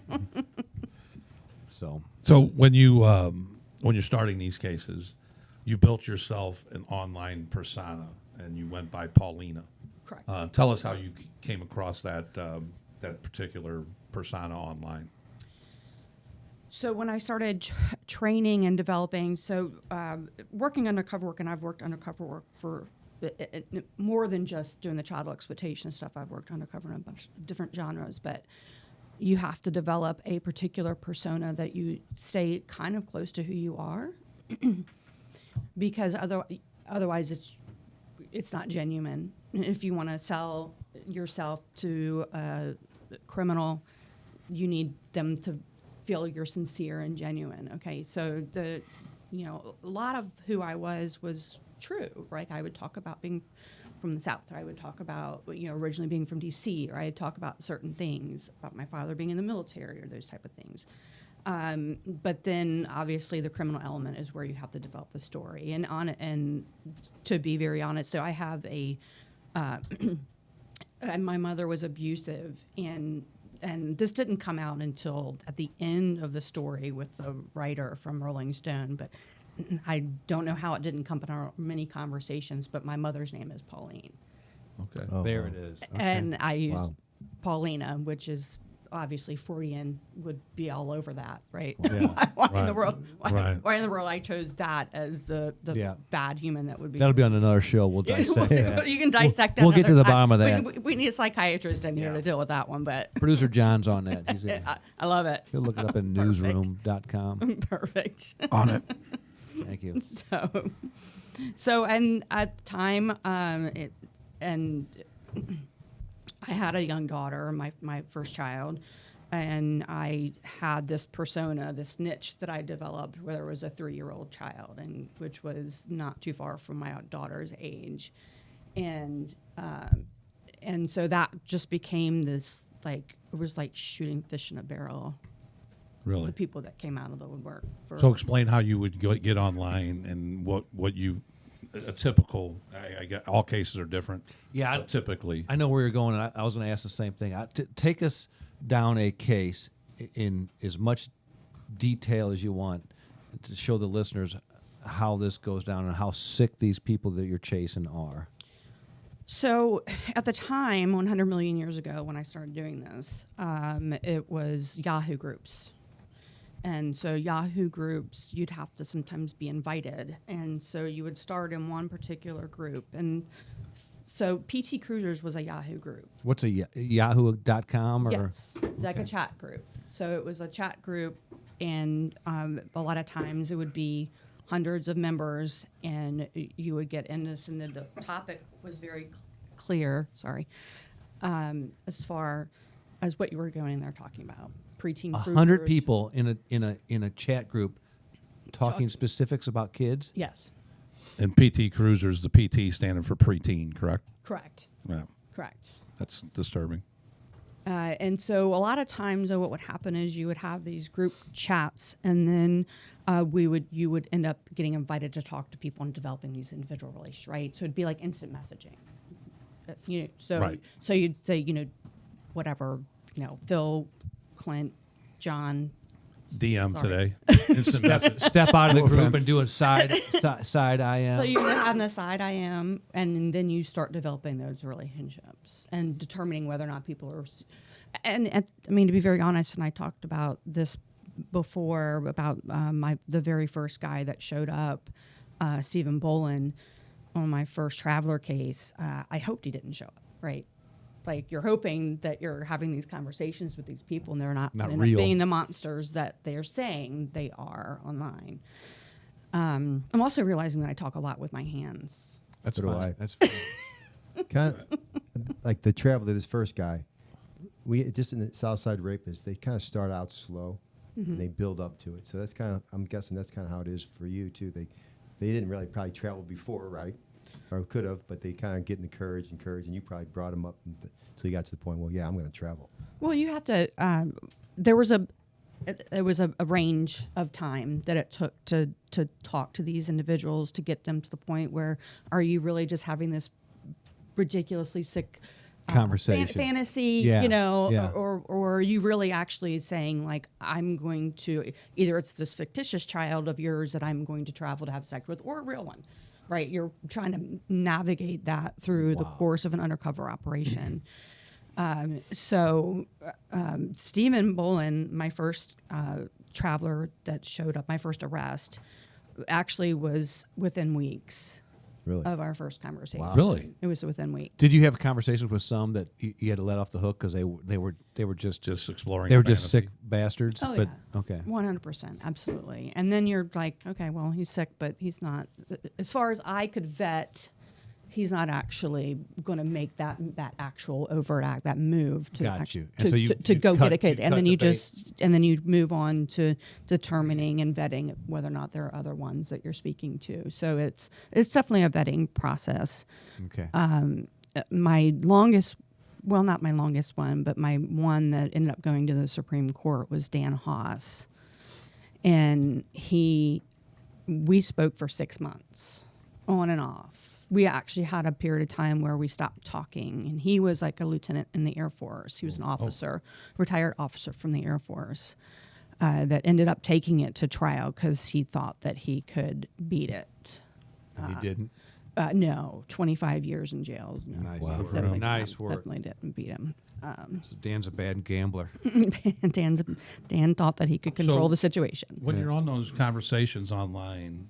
So when you're starting these cases, you built yourself an online persona, and you went by Paulina. Correct. Tell us how you came across that particular persona online. So when I started training and developing, working undercover work, and I've worked undercover work for more than just doing the child exploitation stuff. I've worked undercover in a bunch of different genres, but you have to develop a particular persona that you stay kind of close to who you are, because otherwise it's not genuine. If you want to sell yourself to a criminal, you need them to feel you're sincere and genuine. Okay, so a lot of who I was true, right? I would talk about being from the South, or I would talk about, originally being from DC, or I'd talk about certain things, about my father being in the military, or those type of things. But then obviously the criminal element is where you have to develop the story. And to be very honest, so I have and my mother was abusive, and this didn't come out until at the end of the story with the writer from Rolling Stone, but I don't know how it didn't come in our many conversations, but my mother's name is Pauline. Okay. Oh, There wow. it is. And I use Wow. Paulina, which is obviously Freudian, would be all over that, right? Yeah. why in the Right. world? Right. Why in the world I chose that as the Yeah. bad human that would be? That'll be on another show. We'll dissect that. You can dissect that. We'll get to another the bottom of time. that. We need a psychiatrist in here Yeah. to deal with that one, but Producer John's on that. He's in. I love it. He'll look it up in Perfect. newsroom.com. Perfect. On it. Thank you. So, and at the time, I had a young daughter, my first child, and I had this persona, this niche that I developed, where there was a 3-year-old child, and which was not too far from my daughter's age, and so that just became this, like, it was like shooting fish in a barrel. Really? The people that came out of the woodwork. So explain how you would get online and what you a typical. I get all cases are different. Yeah, but typically. I know where you're going, and I was going to ask the same thing. Take us down a case in as much detail as you want to show the listeners how this goes down and how sick these people that you're chasing are. So at the time, 100 million years ago, when I started doing this, it was Yahoo groups. And so Yahoo groups, you'd have to sometimes be invited. And so you would start in one particular group. And so PT Cruisers was a Yahoo group. What's a yahoo.com or? Yes, like a chat group. So it was a chat group, and a lot of times it would be hundreds of members, and you would get into this, and the topic was very clear, as far as what you were going in there talking about. Preteen 100 cruisers. people in a chat group talking specifics about kids. Yes, And PT Cruisers, the PT standing for preteen, correct? correct, Yeah, correct. that's disturbing. And so a lot of times, what would happen is you would have these group chats, and then you would end up getting invited to talk to people and developing these individual relations, right? So it'd be like instant messaging. Right. So you'd say, whatever, Phil, Clint, John. DM Sorry. today. Instant message. Step out of the No group offense. and do a side IM. So you have the side I am, and then you start developing those relationships and determining whether or not people are. And to be very honest, and I talked about this before about the very first guy that showed up, Stephen Bolin, on my first Traveler case. I hoped he didn't show up, right? Like, you're hoping that you're having these conversations with these people, and they're not end up real. being the monsters that they're saying they are online. I'm also realizing that I talk a lot with my hands. That's So do fine. I. That's fine. Kind of like the Traveler, this first guy. We just in the Southside Rapists, they kind of start out slow, and they build up to it. So that's kind of, I'm guessing that's kind of how it is for you too. They didn't really probably travel before, right? Or could have, but they kind of get in the courage, and you probably brought them up until you got to the point. Well, yeah, I'm going to travel. Well, you have to. There was a range of time that it took to talk to these individuals to get them to the point where, are you really just having this ridiculously sick Conversation. fantasy, Yeah, yeah. or are you really actually saying, like, I'm going to, either it's this fictitious child of yours that I'm going to travel to have sex with, or a real one, right? You're trying to navigate that through the course of an undercover operation. Stephen Bolin, my first traveler that showed up, my first arrest, actually was within weeks Really? of our first conversation. Wow. Really? It was within weeks. Did you have conversations with some that you had to let off the hook because they were just exploring. they were fantasy. just sick bastards? Oh, but yeah. okay. 100%, absolutely. And then you're like, okay, well, he's sick, but he's not. As far as I could vet, he's not actually going to make that actual overt act, that move to Got you. And to, so you- to you go cut- get a kid, you and cut then the you bait. and then you move on to determining and vetting whether or not there are other ones that you're speaking to. So it's definitely a vetting process. Okay. My longest, well, not my longest one, but my one that ended up going to the Supreme Court was Dan Haas. And we spoke for 6 months, on and off. We actually had a period of time where we stopped talking, and he was like a lieutenant in the Air Force. He was an officer, retired officer from the Air Force, that ended up taking it to trial because he thought that he could beat it. And he didn't. No, 25 years in jail. No. Nice. Wow. work. Definitely Nice not. work. Definitely didn't beat him. So Dan's a bad gambler. Dan thought that he could control the situation. When you're on those conversations online,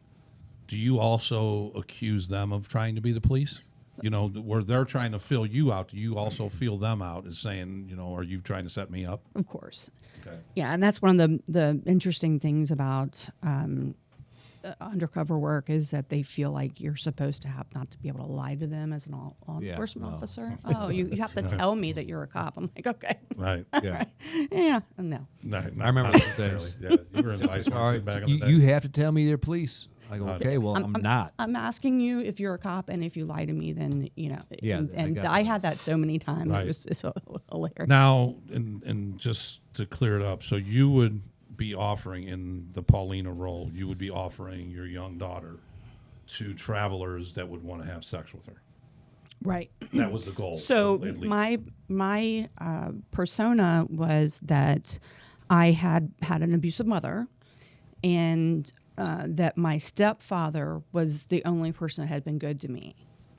do you also accuse them of trying to be the police? You know, where they're trying to fill you out, do you also feel them out as saying, you know, are you trying to set me up? Of course. Okay. Yeah, and that's one of the interesting things about undercover work is that they feel like you're supposed to have not to be able to lie to them as an law Yeah, enforcement no. officer. Oh, you have to tell me that you're a cop. I'm like, okay. Right. Yeah. Yeah, no. No, I remember those days. Yeah, you were in vice All right. back in the day. You have to tell me they're police. I go, okay, well, I'm not. I'm asking you if you're a cop, and if you lie to me, then you know. Yeah, and I got I that. had that so many times. Right. It's hilarious. Now, and just to clear it up, so you would be offering in the Paulina role, you would be offering your young daughter to travelers that would want to have sex with her. Right. That was the goal. So at least. my persona was that I had an abusive mother, and that my stepfather was the only person that had been good to me.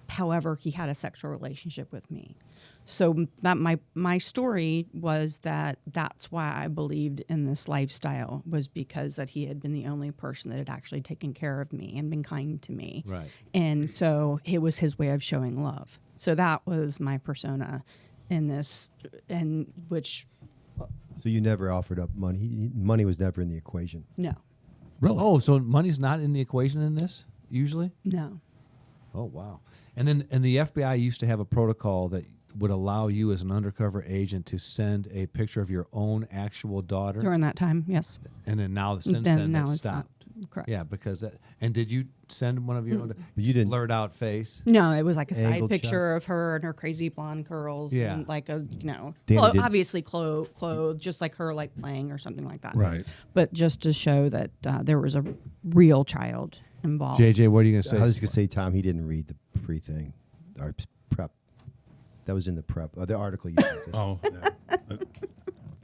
However, he had a sexual relationship with me. So my story was that's why I believed in this lifestyle, was because that he had been the only person that had actually taken care of me and been kind to me. Right. And so it was his way of showing love. So that was my persona in this, and which, So you never offered up money. Money was never in the equation. no, Really? Oh, so money's not in the equation in this usually? no. Oh, wow. And the FBI used to have a protocol that would allow you as an undercover agent to send a picture of your own actual daughter. During that time, yes. And then now since Then then now that's it's not. stopped. Correct. Yeah, because that. And did you send one of your own But you didn't. blurred out face? No, it was like a side Angled picture shots. of her and her crazy blonde curls. Yeah. And like a, Danny did- obviously clothed, just like her, like playing or something like that. Right. But just to show that there was a real child involved. JJ, what are you going to say? I was going to say, Tom, he didn't read the pre-thing, or prep. That was in the prep, the article you sent us. Oh, yeah.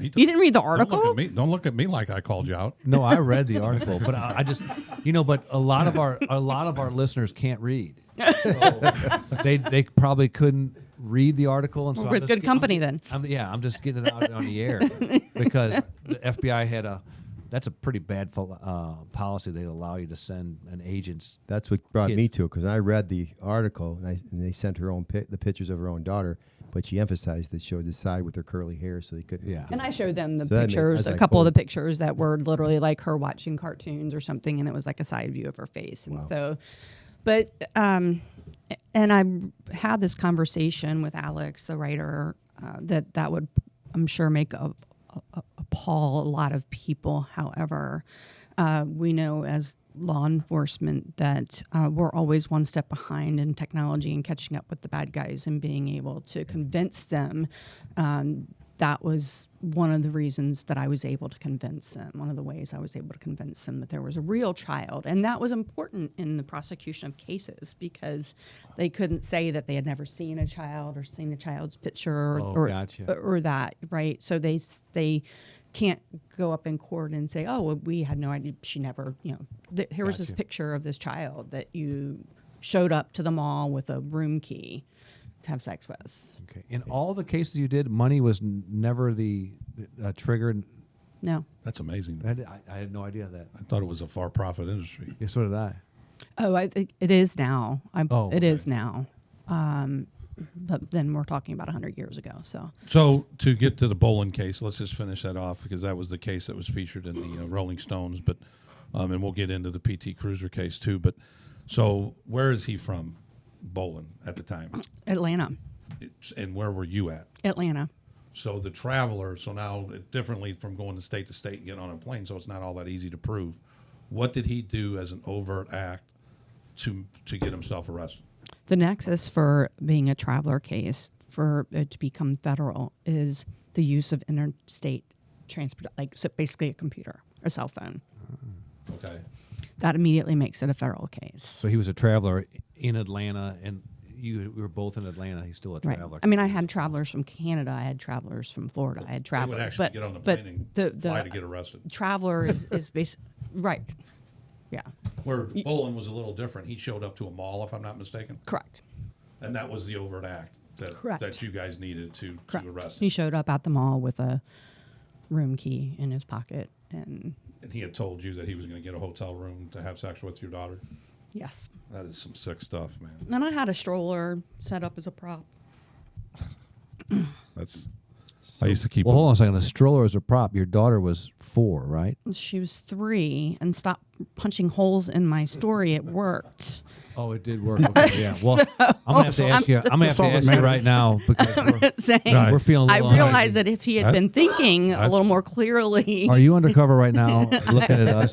You didn't read the Don't article? look at me. Don't look at me like I called you out. No, I read the article, but I just, but a lot of our listeners can't read. So they probably couldn't read the article, and so We're I'm with just good company then. I'm just getting it out on the air because the FBI had that's a pretty bad policy. They allow you to send an agent's. That's what brought Kid. me to it, because I read the article, and they sent her own the pictures of her own daughter, but she emphasized that showed the side with her curly hair, so they couldn't. Yeah. And I showed them the So that made- I pictures, was a like, couple of oh. the pictures that were literally like her watching cartoons or something, and it was like a side view of her face. And Wow. so, but, and I had this conversation with Alex, the writer, that would, I'm sure, appall a lot of people. However, we know as law enforcement that we're always one step behind in technology and catching up with the bad guys and being able to convince them. That was one of the reasons that I was able to convince them, one of the ways I was able to convince them that there was a real child. And that was important in the prosecution of cases because they couldn't say that they had never seen a child or seen the child's picture Gotcha. or that, right? So they can't go up in court and say, oh, well, we had no idea. She never, here was this Gotcha. picture of this child that you showed up to the mall with a room key to have sex with. Okay. In all the cases you did, money was never the trigger. No. That's amazing. I had no idea of that. I thought it was a for-profit industry. Yeah, so did I. Oh, I think it is now. Oh, It is okay. now. But then we're talking about 100 years ago. So So to get to the Bolin case, let's just finish that off because that was the case that was featured in the Rolling Stones. But and we'll get into the PT Cruiser case too. But so where is he from, Bolin, at the time? Atlanta. And where were you at? Atlanta. So the traveler. So now differently from going to state and getting on a plane. So it's not all that easy to prove. What did he do as an overt act to get himself arrested? The nexus for being a traveler case for it to become federal is the use of interstate transport, like so basically a computer, a cell phone. Okay. That immediately makes it a federal case. So he was a traveler in Atlanta, and we were both in Atlanta. He's still a Right. traveler. I mean, I had travelers from Canada. I had travelers from Florida. I had They travelers. would actually but, get on the but plane and the fly to get arrested. traveler is basically right. Yeah, Where Bolin was a little different. He showed up to a mall, if I'm not mistaken, correct. and that was the overt act Correct. that you guys needed to Correct. arrest He him. showed up at the mall with a room key in his pocket, and And he had told you that he was going to get a hotel room to have sex with your daughter. yes. That is some sick stuff, man. Then I had a stroller set up as a prop. That's. I used to keep. Well, hold on a second. A stroller is a prop. Your daughter was 4, right? She was 3 and stopped punching holes in my story. It worked. Oh, it did work. Okay, yeah. Well, I'm gonna have to ask you. I'm gonna have to all that ask you matters. right now because Saying, Right. we're feeling. A I little realized uneasy. that if he had I- been thinking a I- little more clearly, Are you undercover right now, looking at us?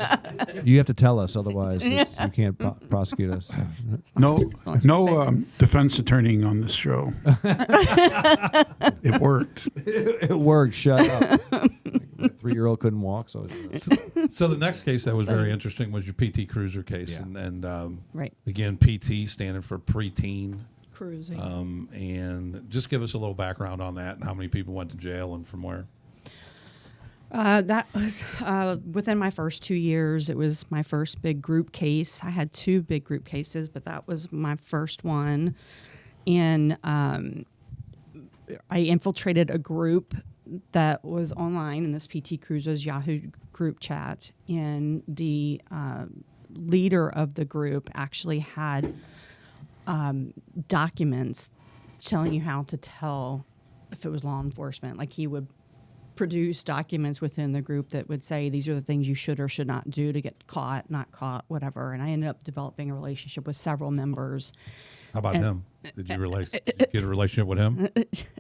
You have to tell us, otherwise you can't prosecute us. No defense attorney on this show. It worked. It worked. Shut up. My 3-year-old couldn't walk, so. So the next case that was very interesting was your PT Cruiser case, Yeah. and right, again PT standing for Preteen, cruising. and just give us a little background on that and how many people went to jail and from where. That was within my first 2 years. It was my first big group case. I had 2 big group cases, but that was my first one. And I infiltrated a group that was online in this PT Cruiser's Yahoo group chat. And the leader of the group actually had documents telling you how to tell if it was law enforcement. Like he would produce documents within the group that would say these are the things you should or should not do to get caught, not caught, whatever. And I ended up developing a relationship with several members. How about him? Did you get a relationship with him?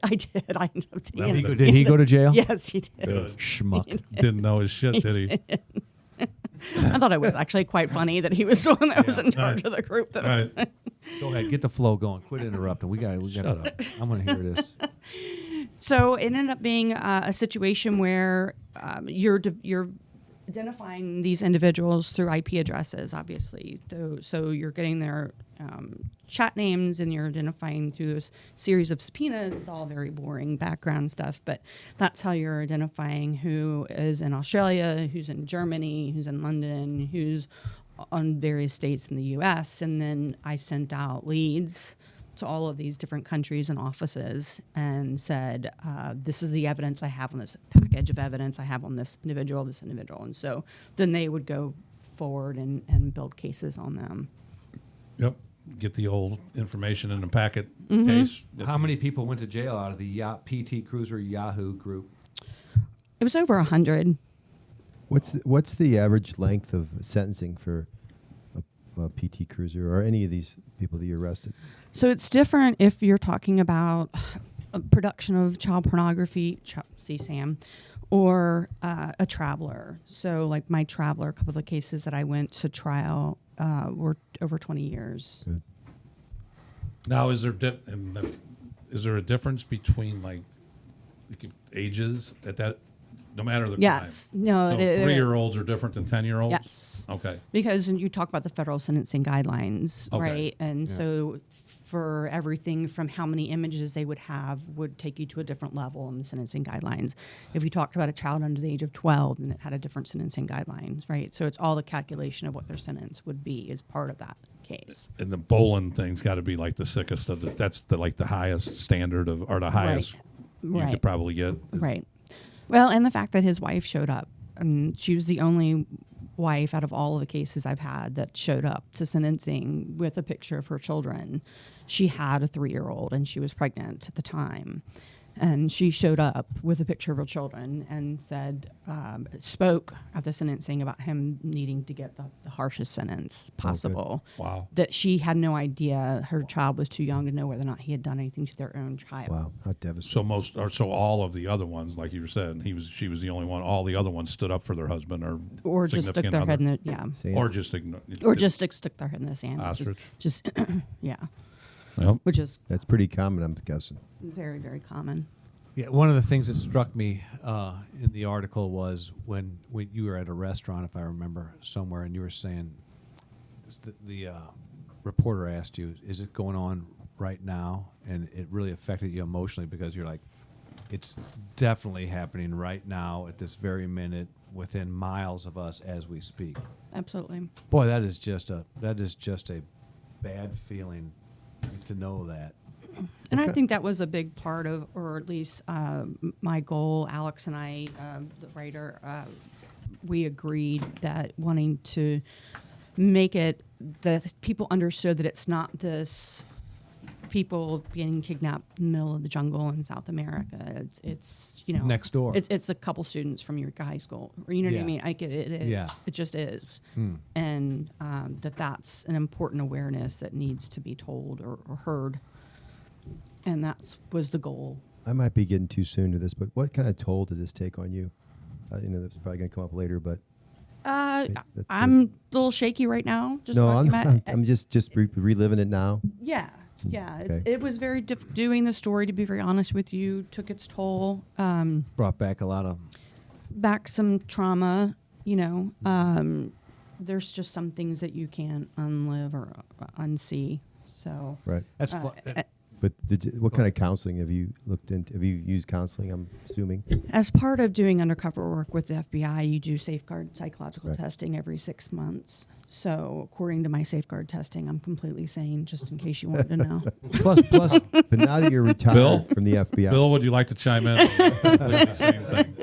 I did. I ended up Well, taking Did he go to jail? Yes, he did. Good. Schmuck. Didn't know his shit, did he? I thought it was actually quite funny that he was the one that was in charge of the group. Though. Right. Go ahead, get the flow going. Quit interrupting. We got. Shut up. I'm gonna hear this. So it ended up being a situation where you're identifying these individuals through IP addresses, obviously. So you're getting their chat names and you're identifying through this series of subpoenas. It's all very boring background stuff, but that's how you're identifying who is in Australia, who's in Germany, who's in London, who's on various states in the U.S. And then I sent out leads to all of these different countries and offices and said, this is the evidence I have on this package of evidence I have on this individual. And so then they would go forward and build cases on them. Yep. Get the old information in the packet Mm-hmm. case. How many people went to jail out of the PT Cruiser Yahoo group? It was over 100. What's the average length of sentencing for a PT Cruiser or any of these people that you arrested? So it's different if you're talking about production of child pornography, CSAM, or a traveler. So like my traveler, a couple of the cases that I went to trial were over 20 years. Good. Now, is there a difference between like ages at that? No matter the Yes. No, crime. it is. 3-year-olds are different than 10-year-olds. Yes. Okay. Because you talk about the federal sentencing guidelines, Okay. right? And so for everything from how many images they would have would take you to a different level in the sentencing guidelines. If you talked about a child under the age of 12, then it had a different sentencing guidelines, right? So it's all the calculation of what their sentence would be as part of that case. And the Bolin thing's got to be like the sickest of the. That's the highest standard of, or the highest you Right. could probably get. Right. Well, and the fact that his wife showed up, and she was the only wife out of all of the cases I've had that showed up to sentencing with a picture of her children. She had a 3-year-old and she was pregnant at the time. And she showed up with a picture of her children and said, spoke at the sentencing about him needing to get the harshest sentence possible. Wow. That she had no idea her child was too young to know whether or not he had done anything to their own child. Wow, how devastating. So all of the other ones, like you said, she was the only one. All the other ones stood up for their husband or Just stuck significant their other. head in the, yeah. Same. Or just ignore. Stick their head in the sand. Ostrich. Just yeah. Well, Which is That's pretty common, I'm guessing. very, very common. Yeah, one of the things that struck me in the article was when you were at a restaurant, if I remember, somewhere, and you were saying, the reporter asked you, is it going on right now? And it really affected you emotionally because you're like, it's definitely happening right now at this very minute within miles of us as we speak. Absolutely. Boy, that is just a bad feeling to know that. And I think that was a big part of, or at least my goal. Alex and I, the writer, we agreed that wanting to make it that people understood that it's not this people being kidnapped in the middle of the jungle in South America. It's Next door. It's a couple students from your high school. Or, you know what I Yeah. mean? It is. Yeah. It just is. Hmm. And that's an important awareness that needs to be told or heard. And that was the goal. I might be getting too soon to this, but what kind of toll did this take on you? That's probably going to come up later, but that's I'm a little shaky right now. Just no, talking about I'm just reliving it now. Yeah. Okay. It was very doing the story, to be very honest with you, took its toll. Brought back a lot of Back some trauma, there's just some things that you can't unlive or unsee. So Right. that's fun. But what kind of counseling have you looked into? Have you used counseling, I'm assuming? as part of doing undercover work with the FBI, you do safeguard psychological Right. testing every 6 months. So according to my safeguard testing, I'm completely sane, just in case you wanted to know. plus But now that you're retired Bill? from the FBI. Bill, would you like to chime in? Completely the same thing.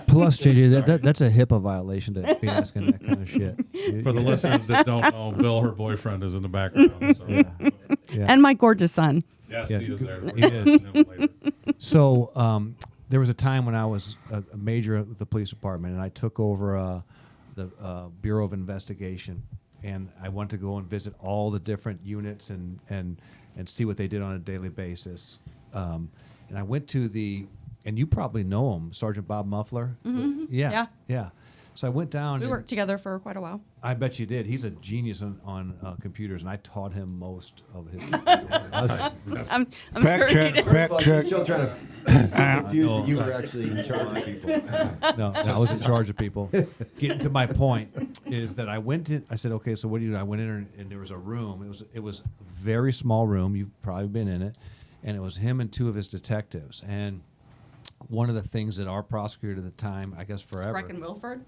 Plus, JJ, that's a HIPAA violation to be asking that kind of shit. For the listeners that don't know, Bill, her boyfriend, is in the background. So. Yeah. And my gorgeous son. Yes, Yes. he is there. He is. Later. So there was a time when I was a major at the police department, and I took over the Bureau of Investigation, and I went to go and visit all the different units and see what they did on a daily basis. And I went to and you probably know him, Sergeant Bob Muffler. Mhm. Yeah. Yeah. So I went down. We and worked together for quite a while. I bet you did. He's a genius on computers, and I taught him most of his. I'm Fact check, fact check. Still trying to confuse that you were actually in charge of people. No, I was in charge of people. Getting to my point is that I went in. I said, okay, so what do you do? I went in and there was a room. It was a very small room. You've probably been in it, and it was him and two of his detectives. And one of the things that our prosecutor at the time, I guess forever, Breck and Wilford.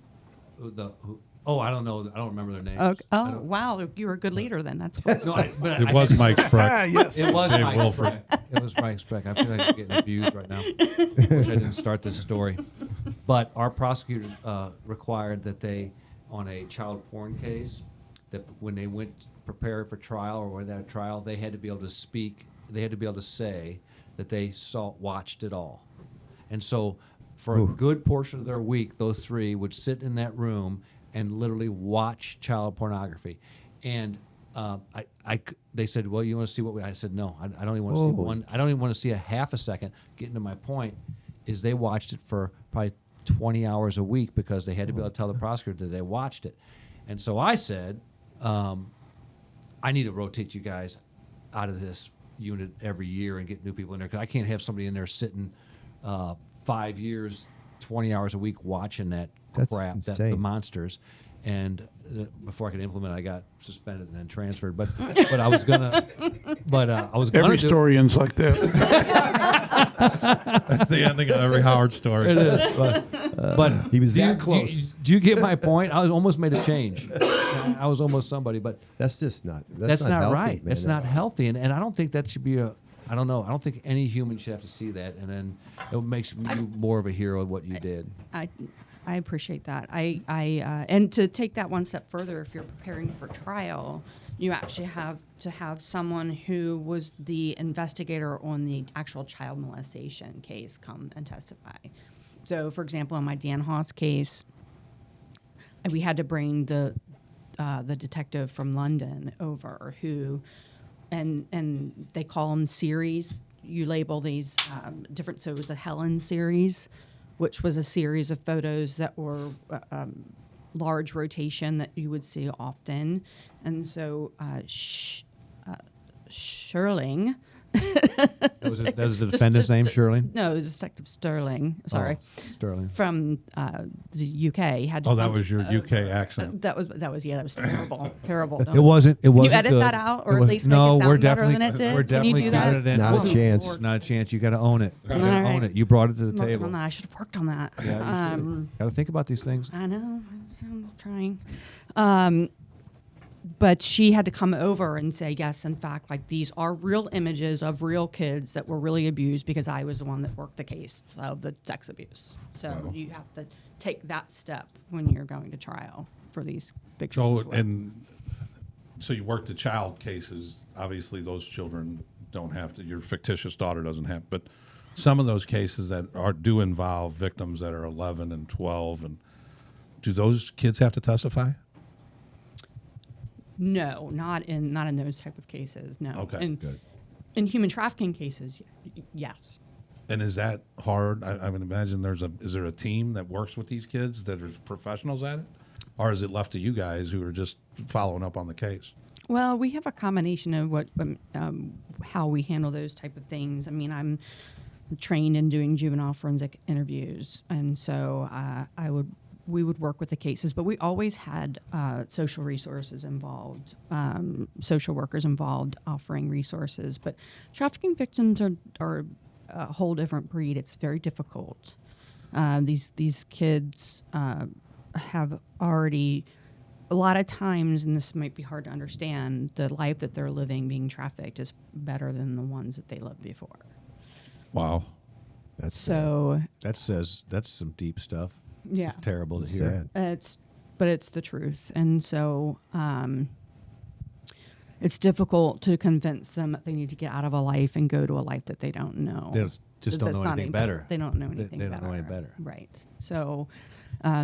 I don't know. I don't remember their names. Okay. I Oh, don't- wow. You were a good leader then. That's cool. No, but It I was had- Mike Spreck. Yes. It was Dave Mike Wilford. Speck. It was Mike Speck. I feel like I'm getting abused right now. Wish I didn't start this story. But our prosecutor required that they, on a child porn case, that when they went prepared for trial or when they had a trial, they had to be able to speak. They had to be able to say that they watched it all. And so for a good portion of their week, those three would sit in that room and literally watch child pornography. And they said, well, you want to see what I said, no, I don't even want to see one. I don't even want to see a half a second. Getting to my point is they watched it for probably 20 hours a week because they had to be able to tell the prosecutor that they watched it. And so I said, I need to rotate you guys out of this unit every year and get new people in there because I can't have somebody in there sitting 5 years, 20 hours a week watching that That's crap, the insane. monsters. And before I could implement, I got suspended and then transferred. But I was gonna, I was gonna Every do- story ends like that. That's the ending of every Howard story. It is, but He was do that you, close. Do you get my point? I was almost made a change. I was almost somebody, but That's just not. that's not healthy, right. man. It's not healthy, and I don't think that should be a. I don't know. I don't think any human should have to see that, and then it makes you more of a hero of what you did. I appreciate that. And to take that one step further, if you're preparing for trial, you actually have to have someone who was the investigator on the actual child molestation case come and testify. So, for example, in my Dan Haas case, we had to bring the detective from London over who, and they call them series. You label these different. So it was a Helen series, which was a series of photos that were large rotation that you would see often. And so Sherling. That was the defendant's name, Shirley? No, it was Detective Sterling. Sorry. Oh, Sterling. From the UK. Had to Oh, that come- was your UK accent. That was terrible. Terrible. It wasn't. It Can wasn't you edit good. that out, or It at was- least no, make it we're sound better definitely, than it did? We're Can definitely you do that? cutting it in. Not a Oh, chance. Lord. Not a chance. You got to own it. You got to All right. own it. You brought it to the Working table. on that. I should have worked on that. Yeah, you got to think about these things. I know. I'm trying. But she had to come over and say, yes, in fact, like these are real images of real kids that were really abused because I was the one that worked the case of the sex abuse. So Wow. you have to take that step when you're going to trial for these pictures. So as well. and so you work the child cases. Obviously, those children don't have to. Your fictitious daughter doesn't have. But some of those cases that do involve victims that are 11 and 12, and do those kids have to testify? No, not in those type of cases. No. Okay, good. In human trafficking cases, yes. And is that hard? I would imagine is there a team that works with these kids that are professionals at it? Or is it left to you guys who are just following up on the case? Well, we have a combination of how we handle those type of things. I mean, I'm trained in doing juvenile forensic interviews, and so we would work with the cases, but we always had social resources involved, social workers involved offering resources. But trafficking victims are a whole different breed. It's very difficult. These kids have already, a lot of times, and this might be hard to understand, the life that they're living being trafficked is better than the ones that they lived before. Wow. That's So that's some deep stuff. yeah, It's terrible to It's hear. sad. but it's the truth, and so it's difficult to convince them that they need to get out of a life and go to a life that they don't know. They just don't That's know not anything any better. They don't know anything They better. don't know any better. Right. So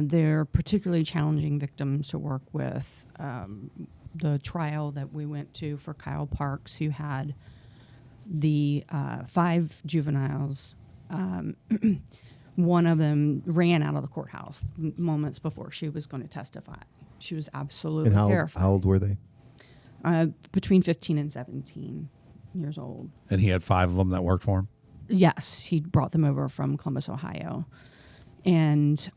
they're particularly challenging victims to work with. The trial that we went to for Kyle Parks, who had the 5 juveniles, one of them ran out of the courthouse moments before she was going to testify. She was absolutely And terrified. how old were they? Between 15 and 17 years old. And he had 5 of them that worked for him? Yes, he brought them over from Columbus, Ohio. And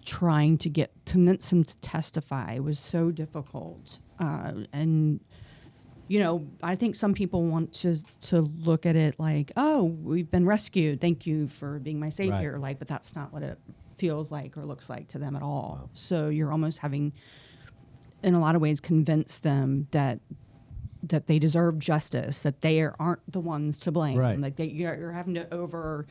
trying to convince them to testify was so difficult. And, you know, I think some people want to look at it like, oh, we've been rescued. Thank you for being my savior. Right. Like, but that's not what it feels like or looks like to them at all. Wow. So you're almost having, in a lot of ways, convince them that they deserve justice, that they aren't the ones to blame. Right. Like you're having to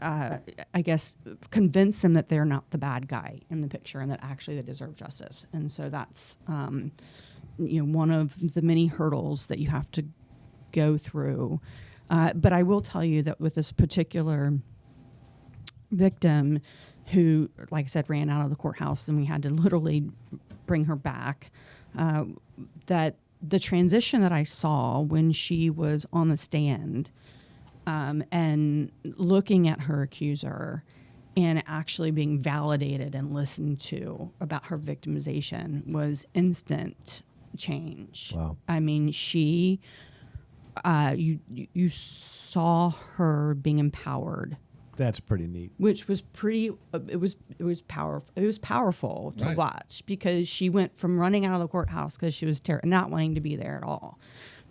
I guess, convince them that they're not the bad guy in the picture and that actually they deserve justice. And so that's, one of the many hurdles that you have to go through. But I will tell you that with this particular victim who, like I said, ran out of the courthouse and we had to literally bring her back, that the transition that I saw when she was on the stand and looking at her accuser and actually being validated and listened to about her victimization was instant change. Wow. I mean, you saw her being empowered, That's pretty neat. which was it was powerful. It was powerful to Right. watch because she went from running out of the courthouse because she was not wanting to be there at all,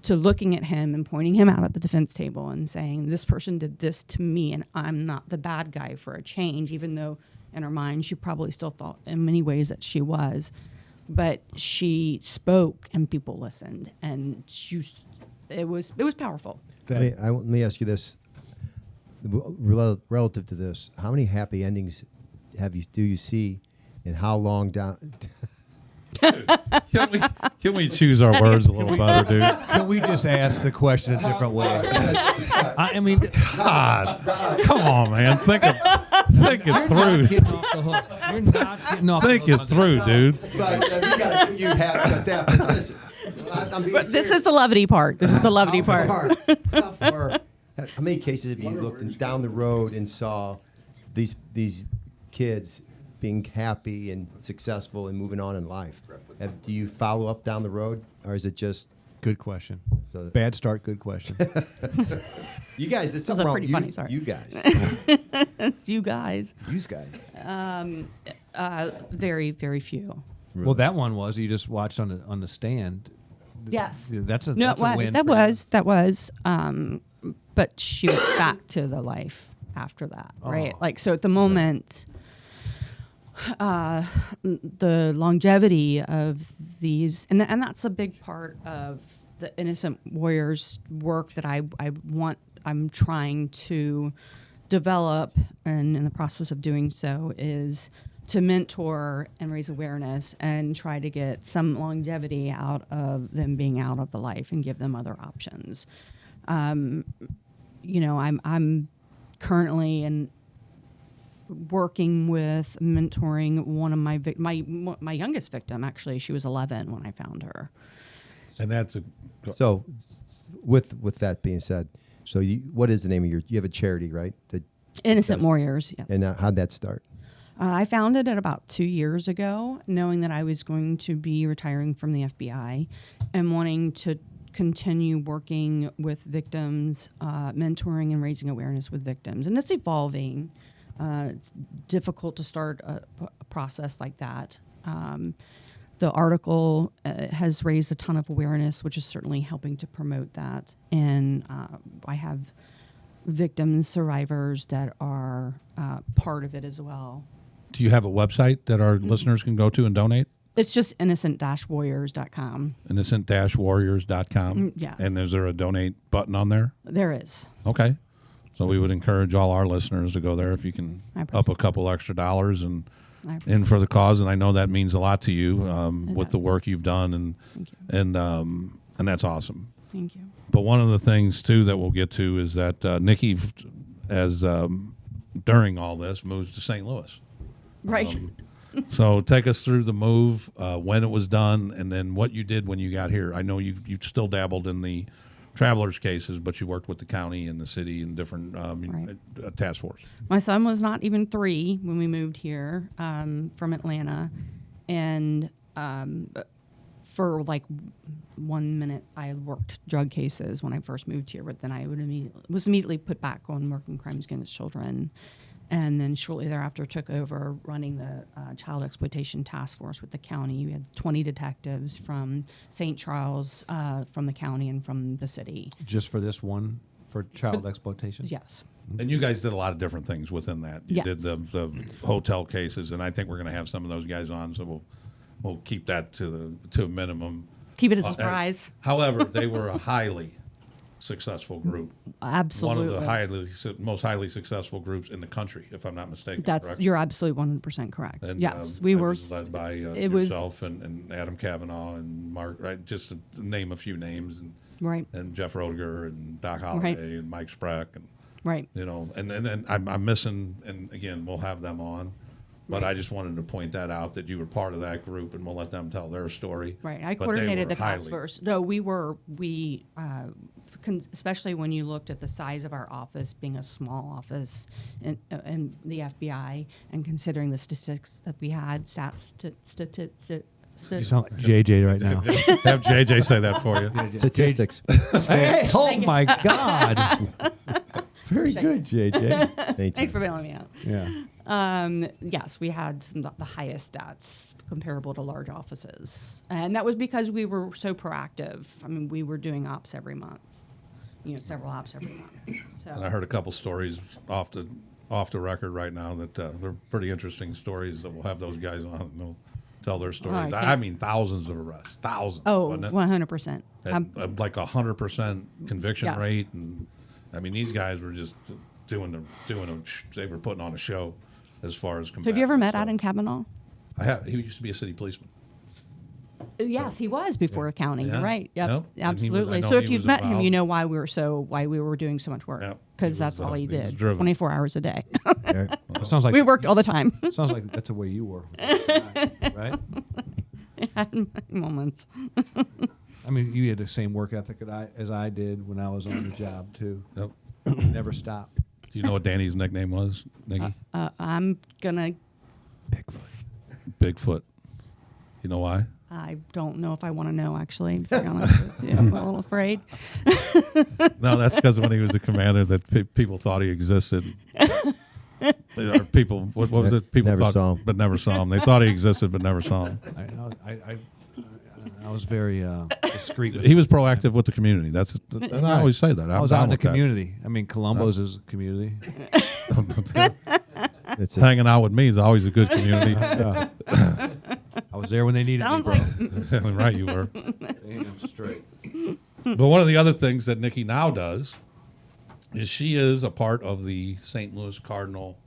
to looking at him and pointing him out at the defense table and saying, this person did this to me and I'm not the bad guy for a change, even though in her mind she probably still thought in many ways that she was. But she spoke and people listened, and it was powerful. Let me ask you this. relative to this, how many happy endings do you see, and how long down? Can we choose our words a little better, dude? Can we just ask the question a different way? I mean, God, come on, man. Think it through. getting off the hook. You're not getting off Think the hook. it through, dude. You have that. But this is the levity part. This is the levity part. How many cases have you looked down the road and saw these kids being happy and successful and moving on in life? Do you follow up down the road, or is it just Good question. So- Bad start, good question. you guys? There's Those something are wrong. pretty funny, sorry. You guys. It's you guys. You guys. Very, very few. Well, that one was you just watched on the stand. Yes. That's a No, that's a win. that for you. was. But she went back to the life after that, right? Oh. Like, so at the moment, the longevity of these, and that's a big part of the Innocent Warriors work that I'm trying to develop, and in the process of doing so is to mentor and raise awareness and try to get some longevity out of them being out of the life and give them other options. I'm currently working with mentoring one of my youngest victim. Actually, she was 11 when I found her. And that's So, with that being said, so what is the name of you have a charity, right? Innocent Warriors, yes. And how'd that start? I founded it about 2 years ago, knowing that I was going to be retiring from the FBI and wanting to continue working with victims, mentoring and raising awareness with victims. And it's evolving. It's difficult to start a process like that. The article has raised a ton of awareness, which is certainly helping to promote that. And I have victims, survivors that are part of it as well. Do you have a website that our listeners can go to and donate? It's just innocent-warriors.com. Innocent-warriors.com. Yes. And is there a donate button on there? There is. Okay. So we would encourage all our listeners to go there if you can I appreciate up a couple extra dollars and I appreciate in for the cause. And I know that means a lot to you with does. the work you've done, Thank you. and that's awesome. Thank you. But one of the things too that we'll get to is that Nikki, as during all this, moves to St. Louis. Right. So take us through the move, when it was done, and then what you did when you got here. I know you still dabbled in the travelers cases, but you worked with the county and the city and different task force. My son was not even 3 when we moved here from Atlanta. And for like 1 minute, I worked drug cases when I first moved here, but then I was immediately put back on working crimes against children. And then shortly thereafter took over running the child exploitation task force with the county. We had 20 detectives from St. Charles, from the county, and from the city. Just for this one, for child exploitation? Yes. And you guys did a lot of different things within that. You Yes. did the hotel cases, and I think we're going to have some of those guys on, so we'll keep that to a minimum. Keep it as a surprise. However, they were a highly successful group. Absolutely. One of the most highly successful groups in the country, if I'm not mistaken. correct? You're absolutely 100% correct. And, yes, it was led by it was- yourself and Adam Kavanaugh and Mark, right? Just to name a few names, Right. and Jeff Roediger and Doc Holliday and Mike Sprack, and Right. and then I'm missing, and again we'll have them on, but Right. I just wanted to point that out that you were part of that group, and we'll let them tell their story. Right. But I they coordinated were the task highly- force. No, especially when you looked at the size of our office being a small office in the FBI, and considering the statistics that we had, You sound like JJ right now. Have JJ say that for you. Statistics. Hey, oh my God. Very good, JJ. Thanks for bailing me out. Yeah. Yes, we had the highest stats comparable to large offices. And that was because we were so proactive. I mean, we were doing ops every month, several ops every month. So, And I heard a couple stories off the record right now that they're pretty interesting stories that we'll have those guys on, and they'll tell their stories. I I mean, thousands of arrests, thousands. oh, wasn't it? 100%. And, like 100% conviction Yes. rate, and I mean these guys were just they were putting on a show as far as. Have you ever met stuff. Adam Kavanaugh? I have. He used to be a city policeman. Yes, he was before accounting. Yeah. You're right. Yep, Nope. And he was- absolutely. I know So if he you've was met him, you involved. know why we were doing so much work. Yep. Because He that's was, all he he was did, driven. 24 hours a day. Yeah. Sounds like we worked all the time. sounds like that's the way you work, right? Moments. I mean, you had the same work ethic as I did when I was on the job too. Yep. Never stop. Do you know what Danny's nickname was, Nikki? I'm gonna. Bigfoot. You know why? I don't know if I want to know. Actually, to be honest with you. I'm a little afraid. No, that's because when he was the commander, that people thought he existed. Or people, what was it? People Never thought, saw him. but never saw him. They thought he existed, but never saw him. I was very discreet. With He was proactive with the community. And I always say that. I was out in the community. I mean, Columbo's is a community. It's a, Hanging out with me is always a good community. I was there when they needed Sounds me, like bro. Right, you were. Damn straight. But one of the other things that Nikki now does is she is a part of the St. Louis Cardinal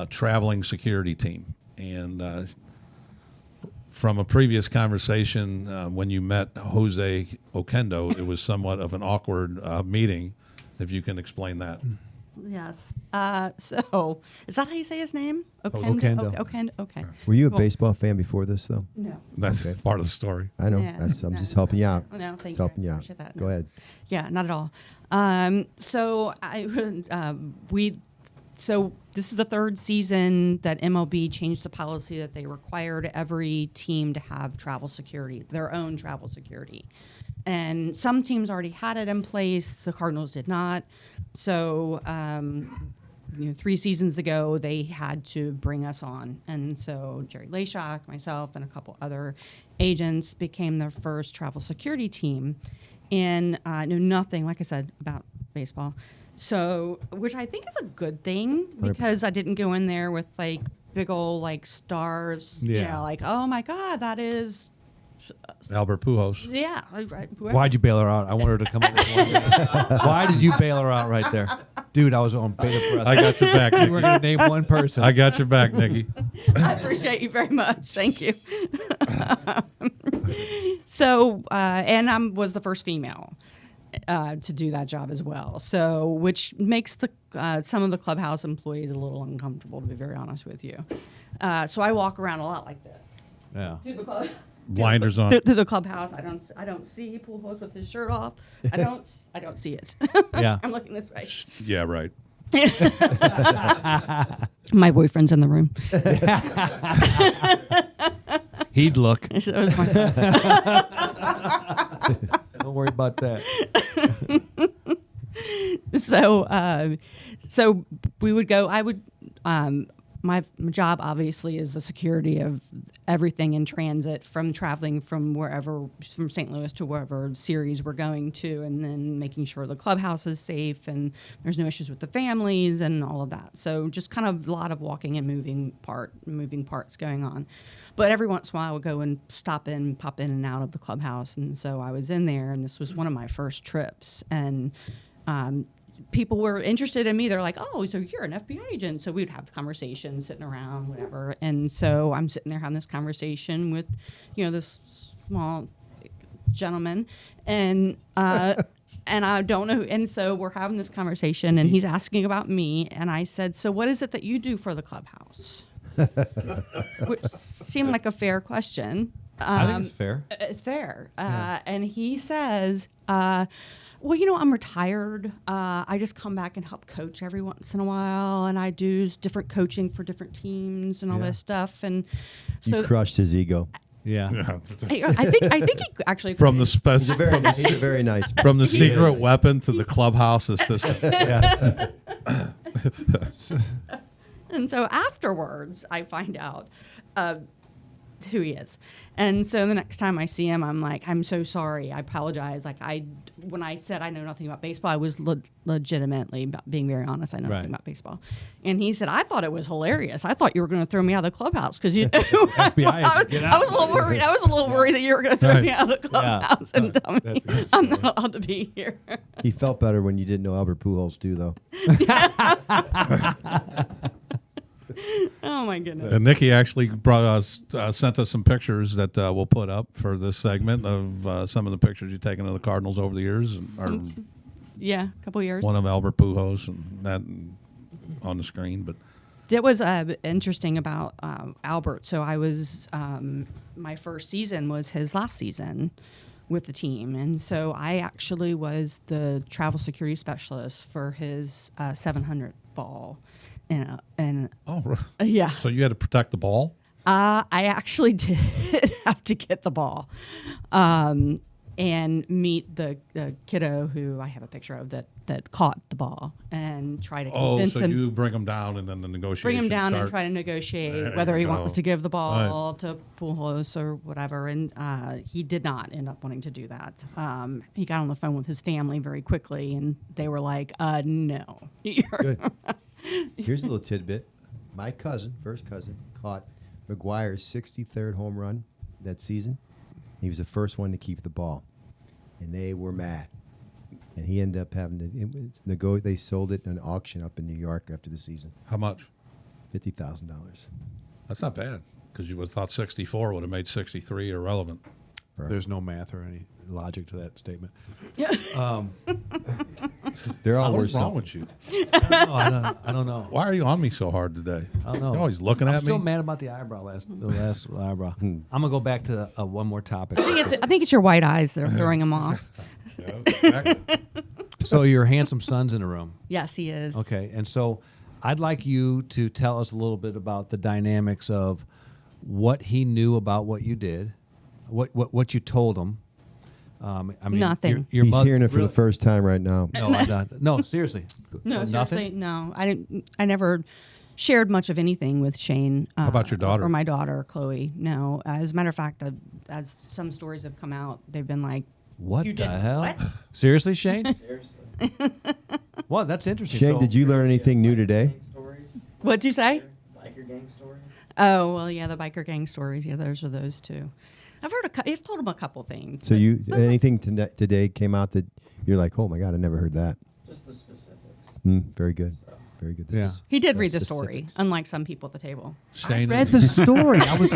traveling security team. And from a previous conversation, when you met Jose Oquendo, it was somewhat of an awkward meeting. If you can explain that. yes. So is that how you say his name? Oquendo. Oquendo. Okay. were you a Cool. baseball fan before this, though? No. That's Okay. part of the story. I know. Yeah, I'm no, just helping you out. No, thank Just you. helping you I out. appreciate that. Go No. ahead. Yeah, not at all. So so this is the third season that MLB changed the policy that they required every team to have travel security, their own travel security. And some teams already had it in place. The Cardinals did not. So, 3 seasons ago, they had to bring us on. And so Jerry Lashock, myself, and a couple other agents became their first travel security team. And knew nothing, like I said, about baseball. So, which I think is a good thing because I didn't go in there with like big old like stars. You Yeah. know, like, oh my God, that is. Albert Pujols. Yeah. Right, whoever. Why'd you bail her out? I want her to come up with one. Why did you bail her out right there? Dude, I was on beta press. I got your back, You were Nikki. going to name one person. I got your back, Nikki. I appreciate you very much. Thank you. So, and I was the first female to do that job as well. So, which makes the some of the clubhouse employees a little uncomfortable, to be very honest with you. So I walk around a lot like this. Yeah. Through the club. Blinders on. Through the clubhouse, I don't see Pujols with his shirt off. I don't see it. Yeah. I'm looking this way. Yeah, right. My boyfriend's in the room. He'd look. So it was my Don't worry about that. So we would go. My job obviously is the security of everything in transit, from traveling from St. Louis to wherever series we're going to, and then making sure the clubhouse is safe and there's no issues with the families and all of that. So just kind of a lot of walking and moving parts going on. But every once in a while I would go and pop in and out of the clubhouse. And so I was in there, and this was one of my first trips. And people were interested in me. They're like, oh, so you're an FBI agent. So we'd have the conversation sitting around, whatever. And so I'm sitting there having this conversation with, this small gentleman. And and I don't know. And so we're having this conversation, and he's asking about me. And I said, so what is it that you do for the clubhouse? Which seemed like a fair question. I think it's fair. It's fair. And he says, well, I'm retired. I just come back and help coach every once in a while, and I do different coaching for different teams and all this stuff. And so You crushed his ego. Yeah. I think he actually From the He's a very nice. from the secret weapon to the clubhouse assistant. Yeah. And so afterwards, I find out who he is. And so the next time I see him, I'm like, I'm so sorry. I apologize. Like when I said I know nothing about baseball, I was legitimately being very honest. I know nothing about baseball. And he said, I thought it was hilarious. I thought you were going to throw me out of the clubhouse because you. FBI I was a little worried. I was a little worried that you were going to throw me out of the clubhouse and tell me I'm not allowed to be here. He felt better when you didn't know Albert Pujols too, though. Oh my goodness. And Nikki actually brought us, sent us some pictures that we'll put up for this segment of some of the pictures you've taken of the Cardinals over the years. Or Yeah, a couple years. one of Albert Pujols and that on the screen. But That was interesting about Albert. So I was, my first season was his last season with the team. And so I actually was the travel security specialist for his 700 ball. Yeah. So you had to protect the ball? I actually did have to get the ball and meet the kiddo who I have a picture of that caught the ball and try to convince so him. you bring him down and then the negotiation Bring him down start. and try to negotiate There whether you he go. wants to give the ball to Pujols or whatever. And he did not end up wanting to do that. He got on the phone with his family very quickly, and they were like, no. Good. Here's a little tidbit. My cousin, first cousin, caught McGuire's 63rd home run that season. He was the first one to keep the ball, and they were mad. And he ended up having to they sold it in an auction up in New York after the season. How much? $50,000. That's not bad because you would have thought 64 would have made 63 irrelevant. Right. There's no math or any logic to that statement. They're all What's worth wrong something. with you? I don't know. Why are you on me so hard today? I don't know. You're always looking I'm at still me. mad about the eyebrow. The last eyebrow. I'm gonna go back to one more topic. I think it's your white eyes that are throwing him off. Yeah, exactly. So your handsome son's in the room. Yes, he is. Okay, and so I'd like you to tell us a little bit about the dynamics of what he knew about what you did, what you told him. I mean, Nothing. Your He's mother, hearing it for really? the first time right now. No, I'm not. No, seriously. No, So seriously, nothing? no. I never shared much of anything with Shane. How about your daughter? Or my daughter, Chloe. No. As a matter of fact, as some stories have come out, they've been like, What You the did hell? what? Seriously, Shane? Seriously. Well, that's interesting. Shane, So- did you learn anything new today? Gang stories? what'd you say? Biker gang stories? Oh, well, yeah, the biker gang stories. Yeah, those are those two. I've told him a couple things. So you anything today came out that you're like, oh my God, I never heard that. Just the specifics. Very good. Very good. Yeah. He did read That's the story, specifics. unlike some people at the table. Shane, Read the story. I was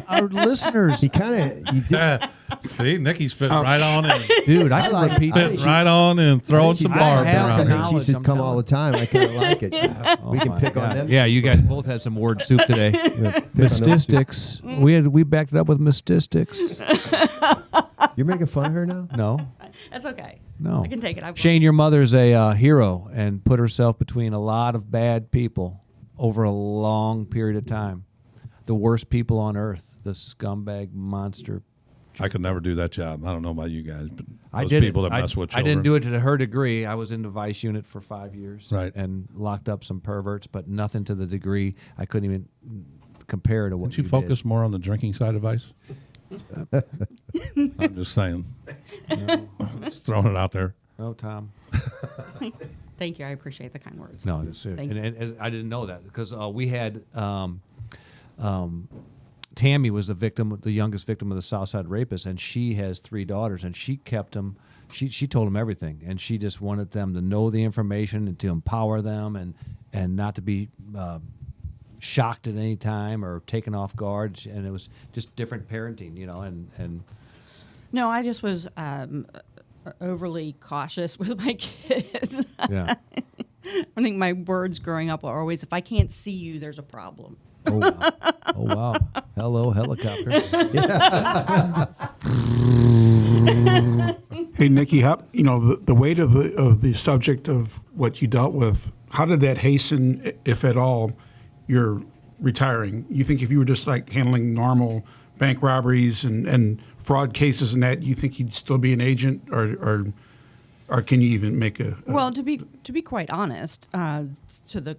our listeners. He kind of, did. see, Nikki's fitting right on in. Dude, I can like- repeat I that. think Fitting right on and throwing some I barbs have around the I here. think she knowledge, should I'm come telling all the time. I kind of like it. Oh We can my pick on God. them. Yeah, you guys both had some word soup today. Yeah, pick on them. Mystistics. We backed it up with mystistics. You're making fun of her now? No, That's okay. no. I can take it. I've Shane, your mother's a hero and put herself between a lot of bad people over a long period of time. The worst people on earth, the scumbag monster. I could never do that job. I don't know about you guys, but I those did people it. that mess with I children. didn't do it to her degree. I was in the vice unit for 5 years, Right. and locked up some perverts, but nothing to the degree I couldn't even compare to what Didn't you did. focus more on the drinking side of ice? I'm just saying. Just throwing it out there. No, Tom. Thank you. I appreciate the kind words. No, it's serious. Thank And I didn't know that because we had Tammy was the victim, the youngest victim of the Southside rapist, and she has 3 daughters, and she kept them. She told them everything, and she just wanted them to know the information and to empower them, and not to be shocked at any time or taken off guard. And it was just different parenting, you know. And No, I just was overly cautious with my kids. yeah. I think my words growing up are always, if I can't see you, there's a problem. Oh wow. Oh wow. Hello, helicopter. Hey, Nikki, how, the weight of the subject of what you dealt with, how did that hasten, if at all, your retiring? You think if you were just like handling normal bank robberies and fraud cases and that, you think you'd still be an agent, or can you even make a Well, to be quite honest, to the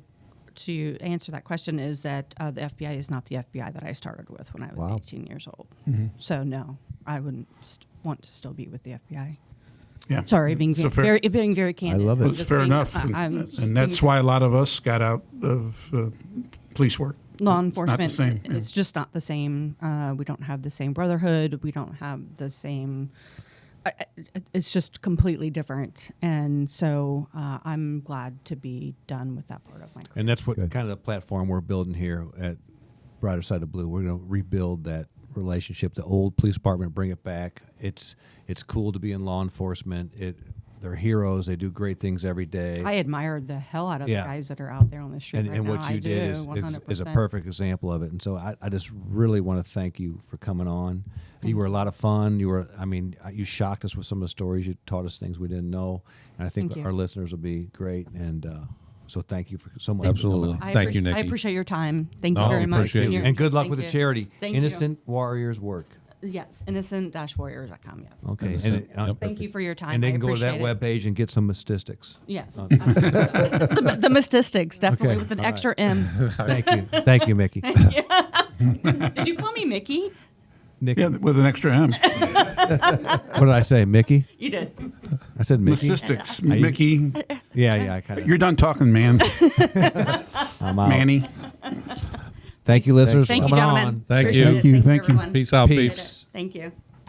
part to answer that question is that the FBI is not the FBI that I started with when I was Wow. 18 years old. So no, I wouldn't want to still be with the FBI. Yeah. Sorry, being So being very candid. love it. I'm It's just fair being- enough. I'm And that's why a lot of us got out of police work. law It's not the enforcement. same, yeah. It's just not the same. We don't have the same brotherhood. We don't have the same. It's just completely different, and so I'm glad to be done with that part of my career. And that's what Good. kind of the platform we're building here at Brighter Side of Blue. We're going to rebuild that relationship, the old police department, bring it back. It's cool to be in law enforcement. They're heroes. They do great things every day. I admired the hell out of Yeah. the guys that are out there on the street and right and now. what you I did do, is a 100%. perfect example of it. And so I just really want to thank you for coming on. You were a lot of fun. You shocked us with some of the stories. You taught us things we didn't know. And I think Thank you. our listeners will be great. And so thank you for so much. Absolutely. I Thank you, appreciate- I Nikki. appreciate your time. Thank No, you very we much. appreciate you. And good luck Thank with you. the charity. Thank you. Innocent Warriors Work. Yes, innocent-warriors.com. Yes. Okay. Innocent. And, Yep. Thank you for your time. and they I can go to that appreciate it. webpage and get some statistics. Yes. the mystics, definitely Okay, with an all extra M. Thank you. Thank you, Mickey. Did you call me Mickey? Nick, Yeah, with an extra M. what did I say? Mickey? You did. I said Mickey. Statistics, Mickey. Yeah, I kind of. You're done talking, man. I'm out. Manny. Thank you, listeners. Thank you, for coming gentlemen. on. Thank Appreciate you. it. Thank you, thank you. everyone. Peace out. Peace. Peace. Thank you.